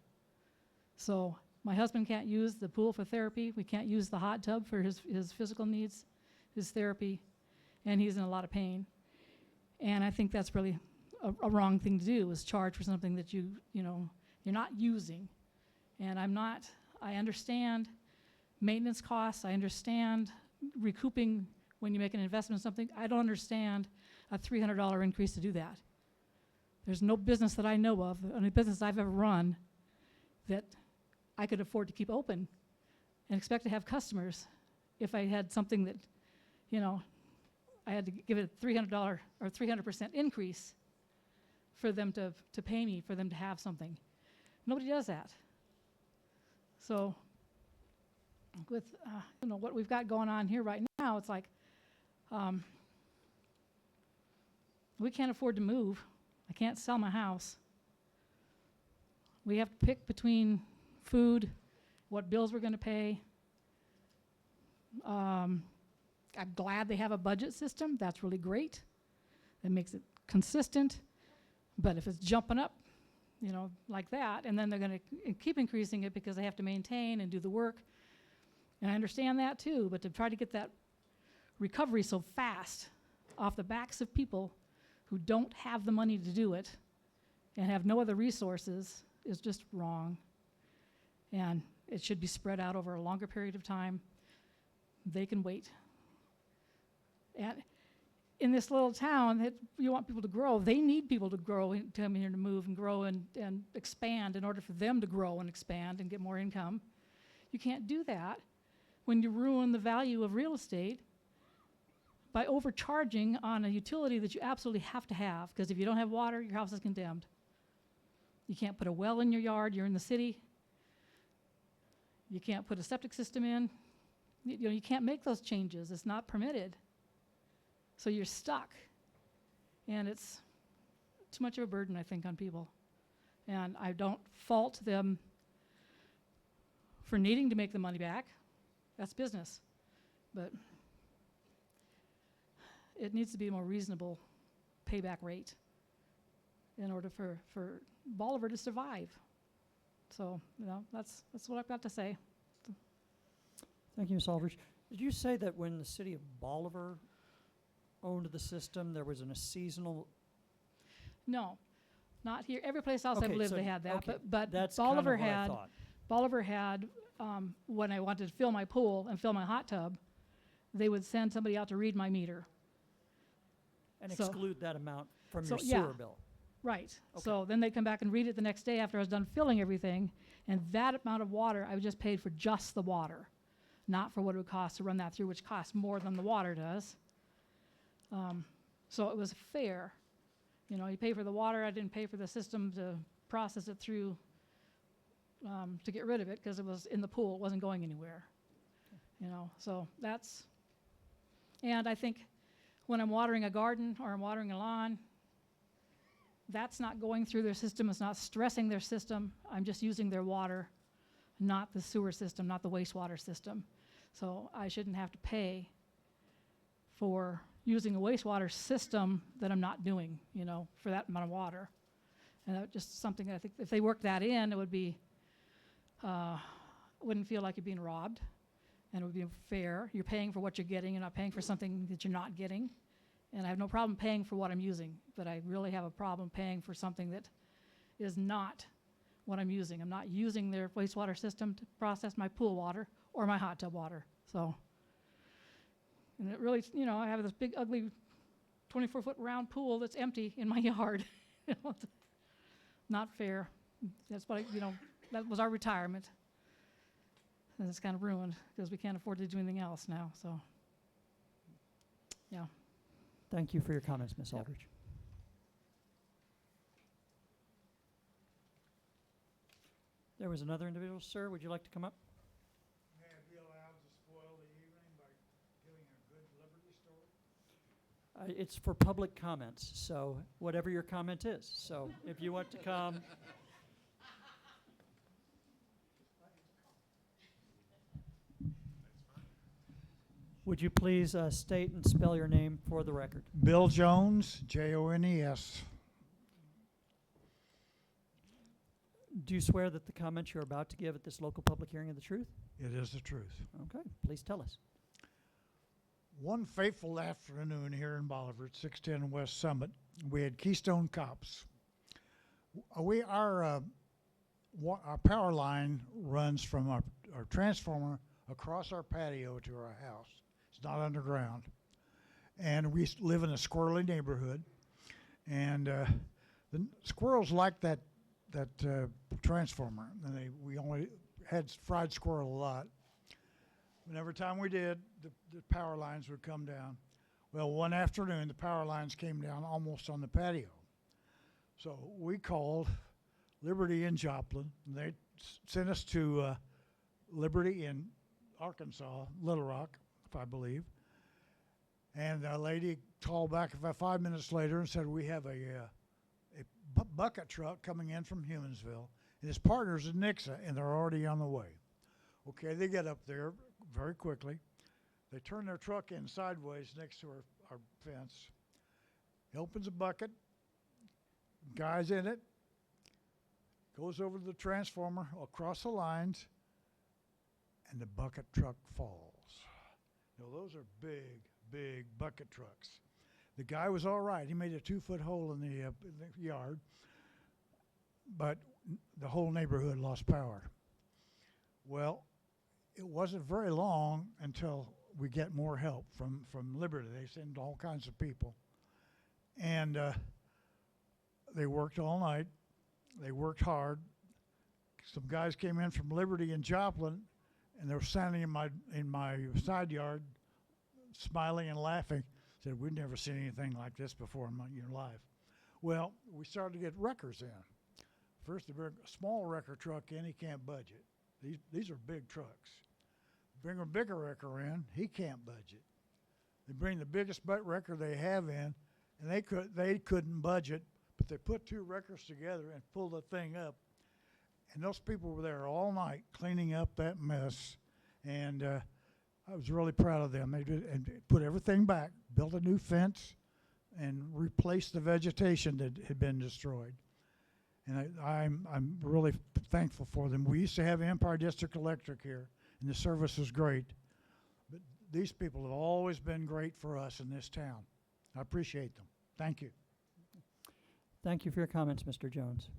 [SPEAKER 3] So my husband can't use the pool for therapy. We can't use the hot tub for his physical needs, his therapy, and he's in a lot of pain. And I think that's really a wrong thing to do, is charge for something that you're not using. And I understand maintenance costs. I understand recouping when you make an investment in something. I don't understand a $300 increase to do that. There's no business that I know of, any business I've ever run, that I could afford to keep open and expect to have customers if I had something that, I had to give it a $300 or 300% increase for them to pay me, for them to have something. Nobody does that. So with, what we've got going on here right now, it's like, we can't afford to move. I can't sell my house. We have to pick between food, what bills we're gonna pay. I'm glad they have a budget system. That's really great. It makes it consistent. But if it's jumping up, like that, and then they're gonna keep increasing it because they have to maintain and do the work, and I understand that too, but to try to get that recovery so fast off the backs of people who don't have the money to do it and have no other resources is just wrong. And it should be spread out over a longer period of time. They can wait. And in this little town, you want people to grow. They need people to grow, to come here to move and grow and expand in order for them to grow and expand and get more income. You can't do that when you ruin the value of real estate by overcharging on a utility that you absolutely have to have, because if you don't have water, your house is condemned. You can't put a well in your yard, you're in the city. You can't put a septic system in. You can't make those changes, it's not permitted. So you're stuck. And it's too much of a burden, I think, on people. And I don't fault them for needing to make the money back. That's business. But it needs to be a more reasonable payback rate in order for Bolivar to survive. So, that's what I've got to say.
[SPEAKER 1] Thank you, Ms. Aldridge. Did you say that when the city of Bolivar owned the system, there was a seasonal?
[SPEAKER 3] No, not here. Every place else
[SPEAKER 1] Okay,
[SPEAKER 3] I've lived,
[SPEAKER 1] so-
[SPEAKER 3] they had that.
[SPEAKER 1] okay,
[SPEAKER 3] But
[SPEAKER 1] that's
[SPEAKER 3] Bolivar
[SPEAKER 1] kind of what I
[SPEAKER 3] had,
[SPEAKER 1] thought.
[SPEAKER 3] Bolivar had, when I wanted to fill my pool and fill my hot tub, they would send somebody out to read my meter.
[SPEAKER 1] And
[SPEAKER 3] So-
[SPEAKER 1] exclude that amount from
[SPEAKER 3] So,
[SPEAKER 1] your
[SPEAKER 3] yeah.
[SPEAKER 1] sewer bill?
[SPEAKER 3] Right.
[SPEAKER 1] Okay.
[SPEAKER 3] So then they'd come back and read it the next day after I was done filling everything, and that amount of water, I just paid for just the water, not for what it would cost to run that through, which costs more than the water does. So it was fair. You pay for the water, I didn't pay for the system to process it through to get rid of it, because it was in the pool, it wasn't going anywhere. So that's, and I think when I'm watering a garden or I'm watering a lawn, that's not going through their system, it's not stressing their system. I'm just using their water, not the sewer system, not the wastewater system. So I shouldn't have to pay for using a wastewater system that I'm not doing, for that amount of water. And that's just something I think if they worked that in, it would be, wouldn't feel like you're being robbed, and it would be fair. You're paying for what you're getting, you're not paying for something that you're not getting. And I have no problem paying for what I'm using, but I really have a problem paying for something that is not what I'm using. I'm not using their wastewater system to process my pool water or my hot tub water. So, and it really, I have this big, ugly 24-foot round pool that's empty in my yard. Not fair. That's what that was our retirement. And it's kind of ruined because we can't afford to do anything else now, so, yeah.
[SPEAKER 1] Thank you for your comments, Ms. Aldridge. There was another individual. Sir, would you like to come up?
[SPEAKER 4] May I be allowed to spoil the evening by giving a good Liberty story?
[SPEAKER 1] It's for public comments, so whatever your comment is. So if you want to come. Would you please state and spell your name for the record?
[SPEAKER 4] Bill Jones, Jones.
[SPEAKER 1] Do you swear that the comments you're about to give at this local public hearing are the truth?
[SPEAKER 4] It is the truth.
[SPEAKER 1] Okay, please tell us.
[SPEAKER 4] One fateful afternoon here in Bolivar at 610 West Summit, we had Keystone Cops. Our power line runs from our transformer across our patio to our house. It's not underground. And we live in a squirrely neighborhood. And the squirrels like that transformer. And we only had fried squirrel a lot. And every time we did, the power lines would come down. Well, one afternoon, the power lines came down almost on the patio. So we called Liberty in Joplin. And they sent us to Liberty in Arkansas, Little Rock, if I believe. And a lady called back about 5 minutes later and said, we have a bucket truck coming in from Humansville, and his partner's in Nixa, and they're already on the way. Okay, they get up there very quickly. They turn their truck in sideways next to our fence. He opens a bucket, guy's in it, goes over to the transformer, across the lines, and the bucket truck falls. Now, those are big, big bucket trucks. The guy was all right. He made a 2-foot hole in the yard, but the whole neighborhood lost power. Well, it wasn't very long until we get more help from Liberty. They send all kinds of people. And they worked all night. They worked hard. Some guys came in from Liberty and Joplin, and they were standing in my side yard, smiling and laughing. Said, we've never seen anything like this before in your life. Well, we started to get wreckers in. First, they bring a small wrecker truck in, he can't budge it. These are big trucks. Bring a bigger wrecker in, he can't budge it. They bring the biggest wrecker they have in, and they couldn't budge it, but they put 2 wreckers together and pulled the thing up. And those people were there all night cleaning up that mess, and I was really proud of them. They did, and put everything back, built a new fence, and replaced the vegetation that had been destroyed. And I'm really thankful for them. We used to have Empire District Electric here, and the service was great. But these people have always been great for us in this town. I appreciate them. Thank you.
[SPEAKER 1] Thank you for your comments, Mr. Jones.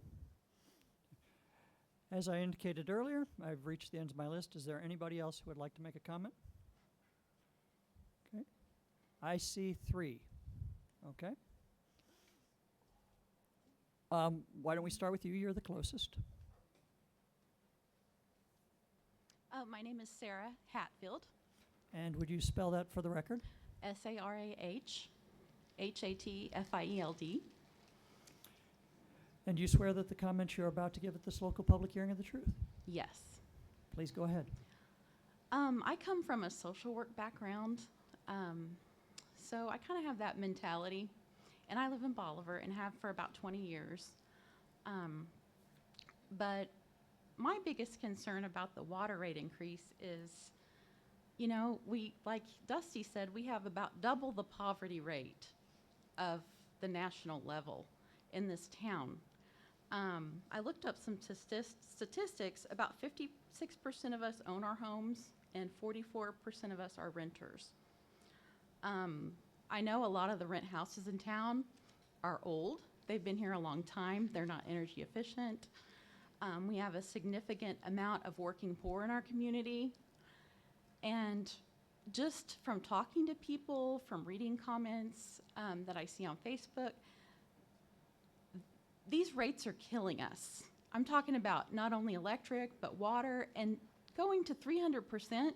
[SPEAKER 1] As I indicated earlier, I've reached the end of my list. Is there anybody else who would like to make a comment? Okay. I see 3. Okay. Why don't we start with you? You're the closest.
[SPEAKER 5] My name is Sarah Hatfield.
[SPEAKER 1] And would you spell that for the record?
[SPEAKER 5] SARAHHATFIELD.
[SPEAKER 1] And do you swear that the comments you're about to give at this local public hearing are the truth?
[SPEAKER 5] Yes.
[SPEAKER 1] Please go ahead.
[SPEAKER 5] I come from a social work background, so I kind of have that mentality. And I live in Boliver and have for about 20 years. But my biggest concern about the water rate increase is, you know, like Dusty said, we have about double the poverty rate of the national level in this town. I looked up some statistics. About 56% of us own our homes and 44% of us are renters. I know a lot of the rent houses in town are old. They've been here a long time. They're not energy efficient. We have a significant amount of working poor in our community. And just from talking to people, from reading comments that I see on Facebook, these rates are killing us. I'm talking about not only electric, but water, and going to 300%.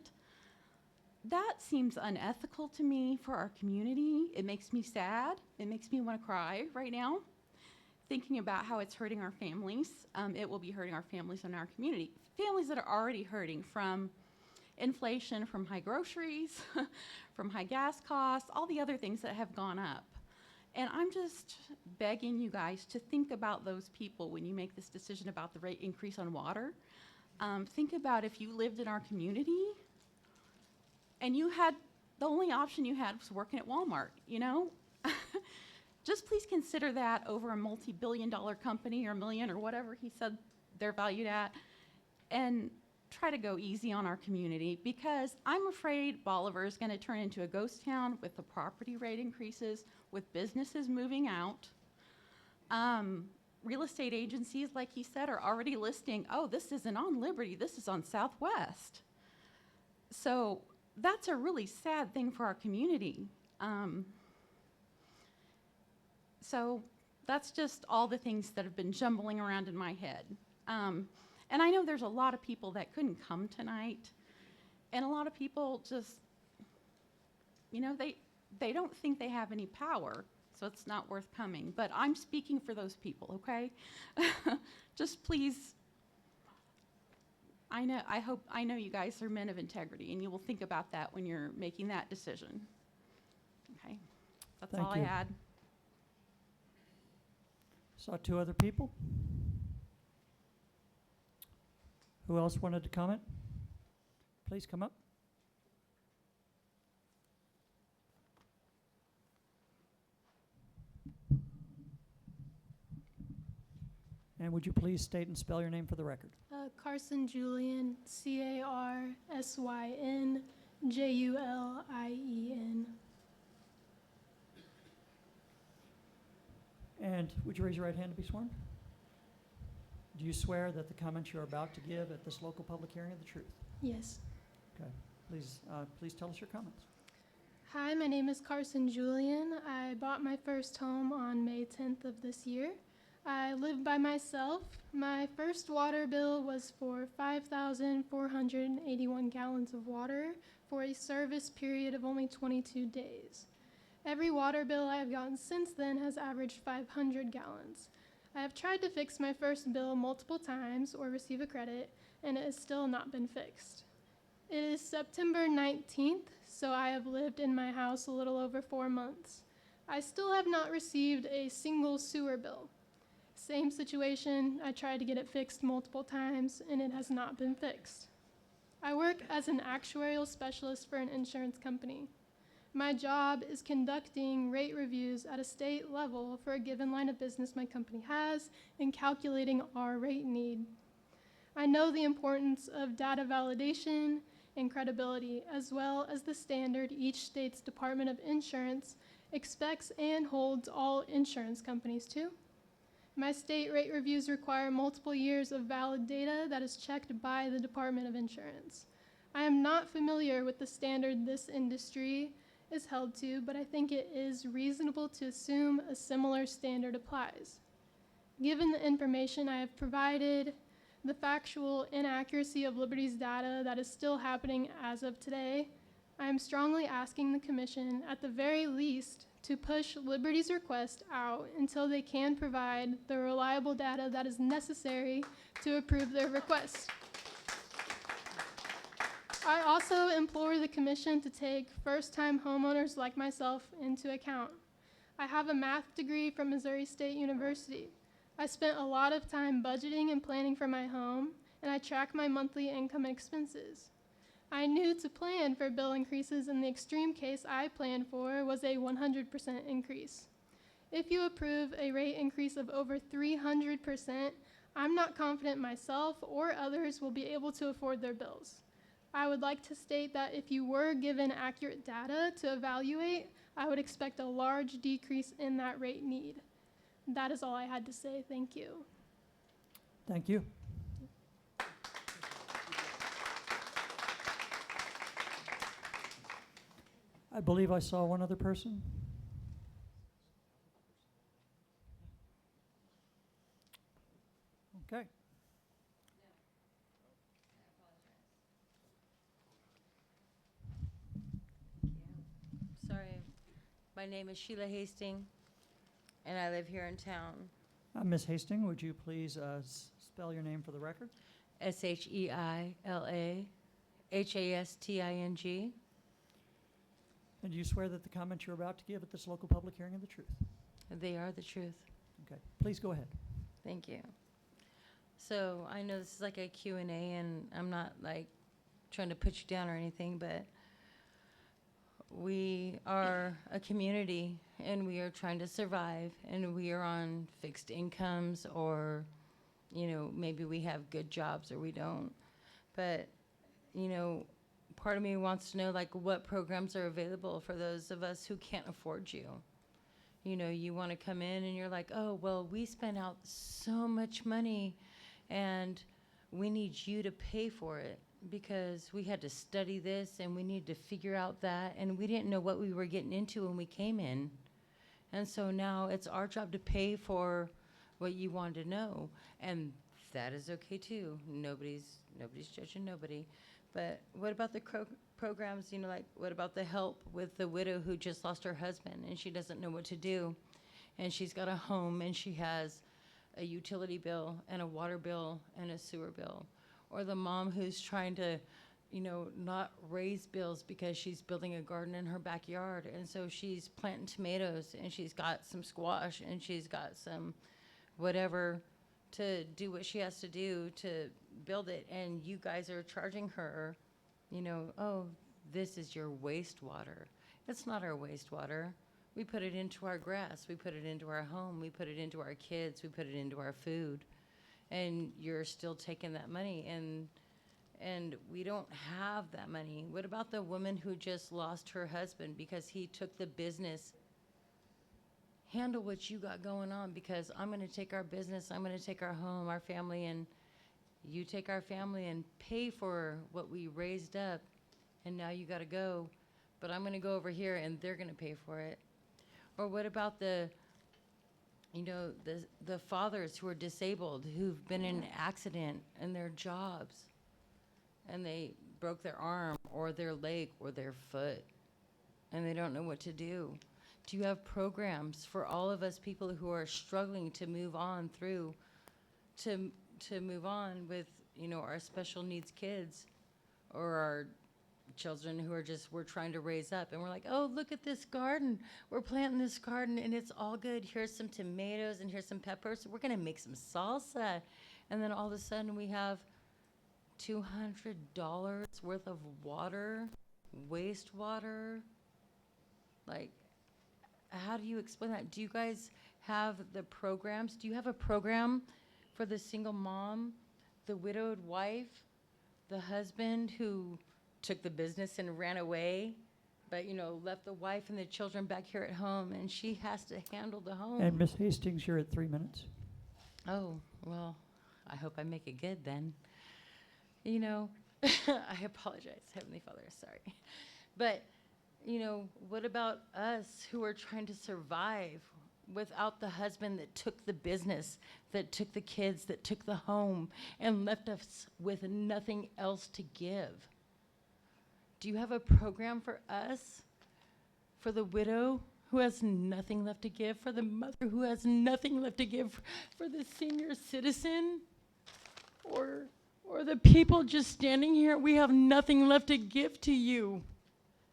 [SPEAKER 5] That seems unethical to me for our community. It makes me sad. It makes me want to cry right now, thinking about how it's hurting our families. It will be hurting our families and our community. Families that are already hurting from inflation, from high groceries, from high gas costs, all the other things that have gone up. And I'm just begging you guys to think about those people when you make this decision about the rate increase on water. Think about if you lived in our community and you had, the only option you had was working at Walmart, you know? Just please consider that over a multi-billion-dollar company or million or whatever he said they're valued at, and try to go easy on our community, because I'm afraid Bolivar is going to turn into a ghost town with the property rate increases, with businesses moving out. Real estate agencies, like he said, are already listing, oh, this isn't on Liberty, this is on Southwest. So that's a really sad thing for our community. So that's just all the things that have been jumbling around in my head. And I know there's a lot of people that couldn't come tonight, and a lot of people just, you know, they don't think they have any power, so it's not worth coming. But I'm speaking for those people, okay? Just please I know you guys are men of integrity, and you will think about that when you're making that decision. Okay, that's
[SPEAKER 1] Thank
[SPEAKER 5] all
[SPEAKER 1] you.
[SPEAKER 5] I had.
[SPEAKER 1] Saw two other people. Who else wanted to comment? Please come up. And would you please state and spell your name for the record?
[SPEAKER 6] Carson Julian, CarsynJulien.
[SPEAKER 1] And would you raise your right hand to be sworn? Do you swear that the comments you are about to give at this local public hearing are the truth?
[SPEAKER 6] Yes.
[SPEAKER 1] Okay. Please tell us your comments.
[SPEAKER 6] Hi, my name is Carson Julian. I bought my first home on May 10th of this year. I live by myself. My first water bill was for 5,481 gallons of water for a service period of only 22 days. Every water bill I have gotten since then has averaged 500 gallons. I have tried to fix my first bill multiple times or receive a credit, and it has still not been fixed. It is September 19th, so I have lived in my house a little over 4 months. I still have not received a single sewer bill. Same situation, I tried to get it fixed multiple times, and it has not been fixed. I work as an actuarial specialist for an insurance company. My job is conducting rate reviews at a state level for a given line of business my company has and calculating our rate need. I know the importance of data validation and credibility, as well as the standard each state's Department of Insurance expects and holds all insurance companies to. My state rate reviews require multiple years of valid data that is checked by the Department of Insurance. I am not familiar with the standard this industry is held to, but I think it is reasonable to assume a similar standard applies. Given the information I have provided, the factual inaccuracy of Liberty's data that is still happening as of today, I am strongly asking the Commission, at the very least, to push Liberty's request out until they can provide the reliable data that is necessary to approve their request. I also implore the Commission to take first-time homeowners like myself into account. I have a math degree from Missouri State University. I spent a lot of time budgeting and planning for my home, and I track my monthly income and expenses. I knew to plan for bill increases, and the extreme case I planned for was a 100% increase. If you approve a rate increase of over 300%, I'm not confident myself or others will be able to afford their bills. I would like to state that if you were given accurate data to evaluate, I would expect a large decrease in that rate need. That is all I had to say. Thank you.
[SPEAKER 1] Thank you. I believe I saw one other person. Okay.
[SPEAKER 22] Sorry. My name is Sheila Hastings, and I live here in town.
[SPEAKER 1] Ms. Hastings, would you please spell your name for the record?
[SPEAKER 22] SHEILAHASTING.
[SPEAKER 1] And do you swear that the comments you're about to give at this local public hearing are the truth?
[SPEAKER 22] They are the truth.
[SPEAKER 1] Okay. Please go ahead.
[SPEAKER 22] Thank you. So I know this is like a Q&A, and I'm not like trying to put you down or anything, but we are a community, and we are trying to survive, and we are on fixed incomes, or, you know, maybe we have good jobs or we don't. But, you know, part of me wants to know, like, what programs are available for those of us who can't afford you. You know, you want to come in and you're like, oh, well, we spent out so much money and we need you to pay for it because we had to study this and we need to figure out that, and we didn't know what we were getting into when we came in. And so now it's our job to pay for what you wanted to know, and that is okay too. Nobody's judging nobody. But what about the programs, you know, like what about the help with the widow who just lost her husband and she doesn't know what to do, and she's got a home and she has a utility bill and a water bill and a sewer bill? or the mom who's trying to, you know, not raise bills because she's building a garden in her backyard. And so she's planting tomatoes, and she's got some squash, and she's got some whatever to do what she has to do to build it. And you guys are charging her, you know, oh, this is your wastewater. It's not our wastewater. We put it into our grass. We put it into our home. We put it into our kids. We put it into our food. And you're still taking that money, and we don't have that money. What about the woman who just lost her husband because he took the business? Handle what you got going on, because I'm going to take our business, I'm going to take our home, our family, and you take our family and pay for what we raised up, and now you got to go. But I'm going to go over here, and they're going to pay for it. Or what about the, you know, the fathers who are disabled, who've been in an accident in their jobs, and they broke their arm or their leg or their foot, and they don't know what to do? Do you have programs for all of us people who are struggling to move on through, to move on with, you know, our special needs kids, or our children who are just, we're trying to raise up, and we're like, oh, look at this garden. We're planting this garden, and it's all good. Here's some tomatoes, and here's some peppers. We're going to make some salsa. And then all of a sudden we have $200 worth of water, wastewater. Like, how do you explain that? Do you guys have the programs? Do you have a program for the single mom, the widowed wife, the husband who took the business and ran away, but, you know, left the wife and the children back here at home, and she has to handle the home?
[SPEAKER 1] And Ms. Hastings, you're at 3 minutes.
[SPEAKER 22] Oh, well, I hope I make it good then. You know, I apologize, Heavenly Father, sorry. But, you know, what about us who are trying to survive without the husband that took the business, that took the kids, that took the home, and left us with nothing else to give? Do you have a program for us? For the widow who has nothing left to give? For the mother who has nothing left to give? For the senior citizen? Or the people just standing here, we have nothing left to give to you?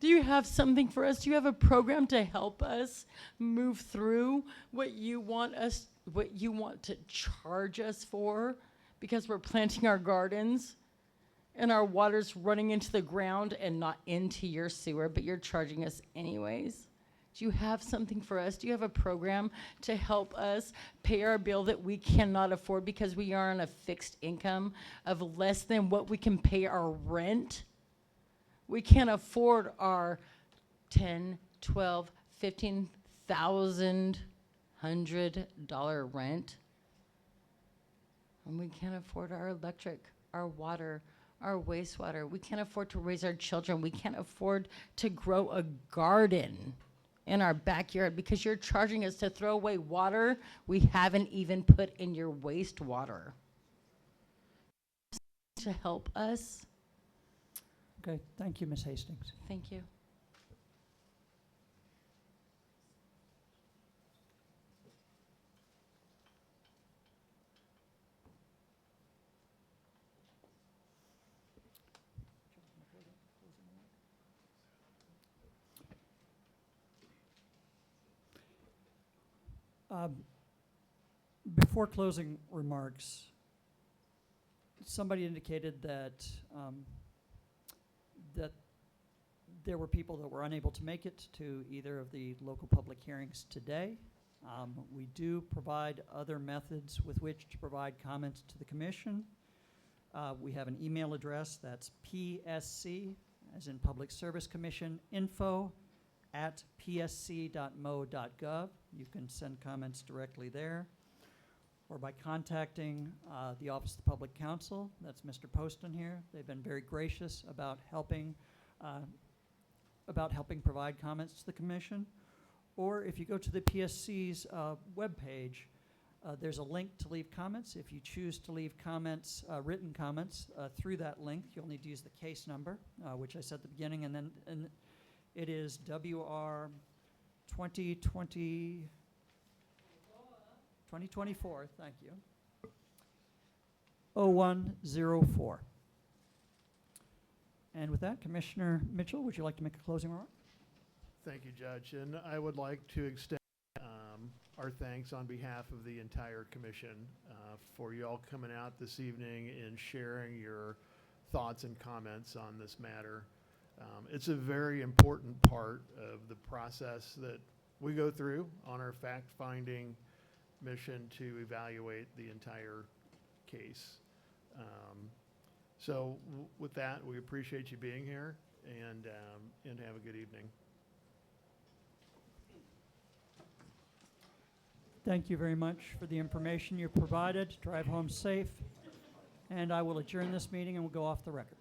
[SPEAKER 22] Do you have something for us? Do you have a program to help us move through what you want to charge us for, because we're planting our gardens and our water's running into the ground and not into your sewer, but you're charging us anyways? Do you have something for us? Do you have a program to help us pay our bill that we cannot afford because we are on a fixed income of less than what we can pay our rent? We can't afford our $10, $12, $15,000 $100 rent. And we can't afford our electric, our water, our wastewater. We can't afford to raise our children. We can't afford to grow a garden in our backyard because you're charging us to throw away water we haven't even put in your wastewater. To help us.
[SPEAKER 1] Okay, thank you, Ms. Hastings.
[SPEAKER 22] Thank you.
[SPEAKER 1] Before closing remarks, somebody indicated that that there were people that were unable to make it to either of the local public hearings today. We do provide other methods with which to provide comments to the commission. We have an email address that's PSC, as in Public Service Commission, info@psc.mo.gov. You can send comments directly there, or by contacting the Office of the Public Counsel. That's Mr. Poston here. They've been very gracious about helping provide comments to the commission. Or if you go to the PSC's webpage, there's a link to leave comments. If you choose to leave comments, written comments, through that link, you'll need to use the case number, which I said at the beginning, and it is WR 2024, thank you. 0104. And with that, Commissioner Mitchell, would you like to make a closing remark?
[SPEAKER 10] Thank you, Judge. And I would like to extend our thanks on behalf of the entire commission for you all coming out this evening and sharing your thoughts and comments on this matter. It's a very important part of the process that we go through on our fact-finding mission to evaluate the entire case. So with that, we appreciate you being here, and have a good evening.
[SPEAKER 1] Thank you very much for the information you provided. Drive home safe. And I will adjourn this meeting and we'll go off the record.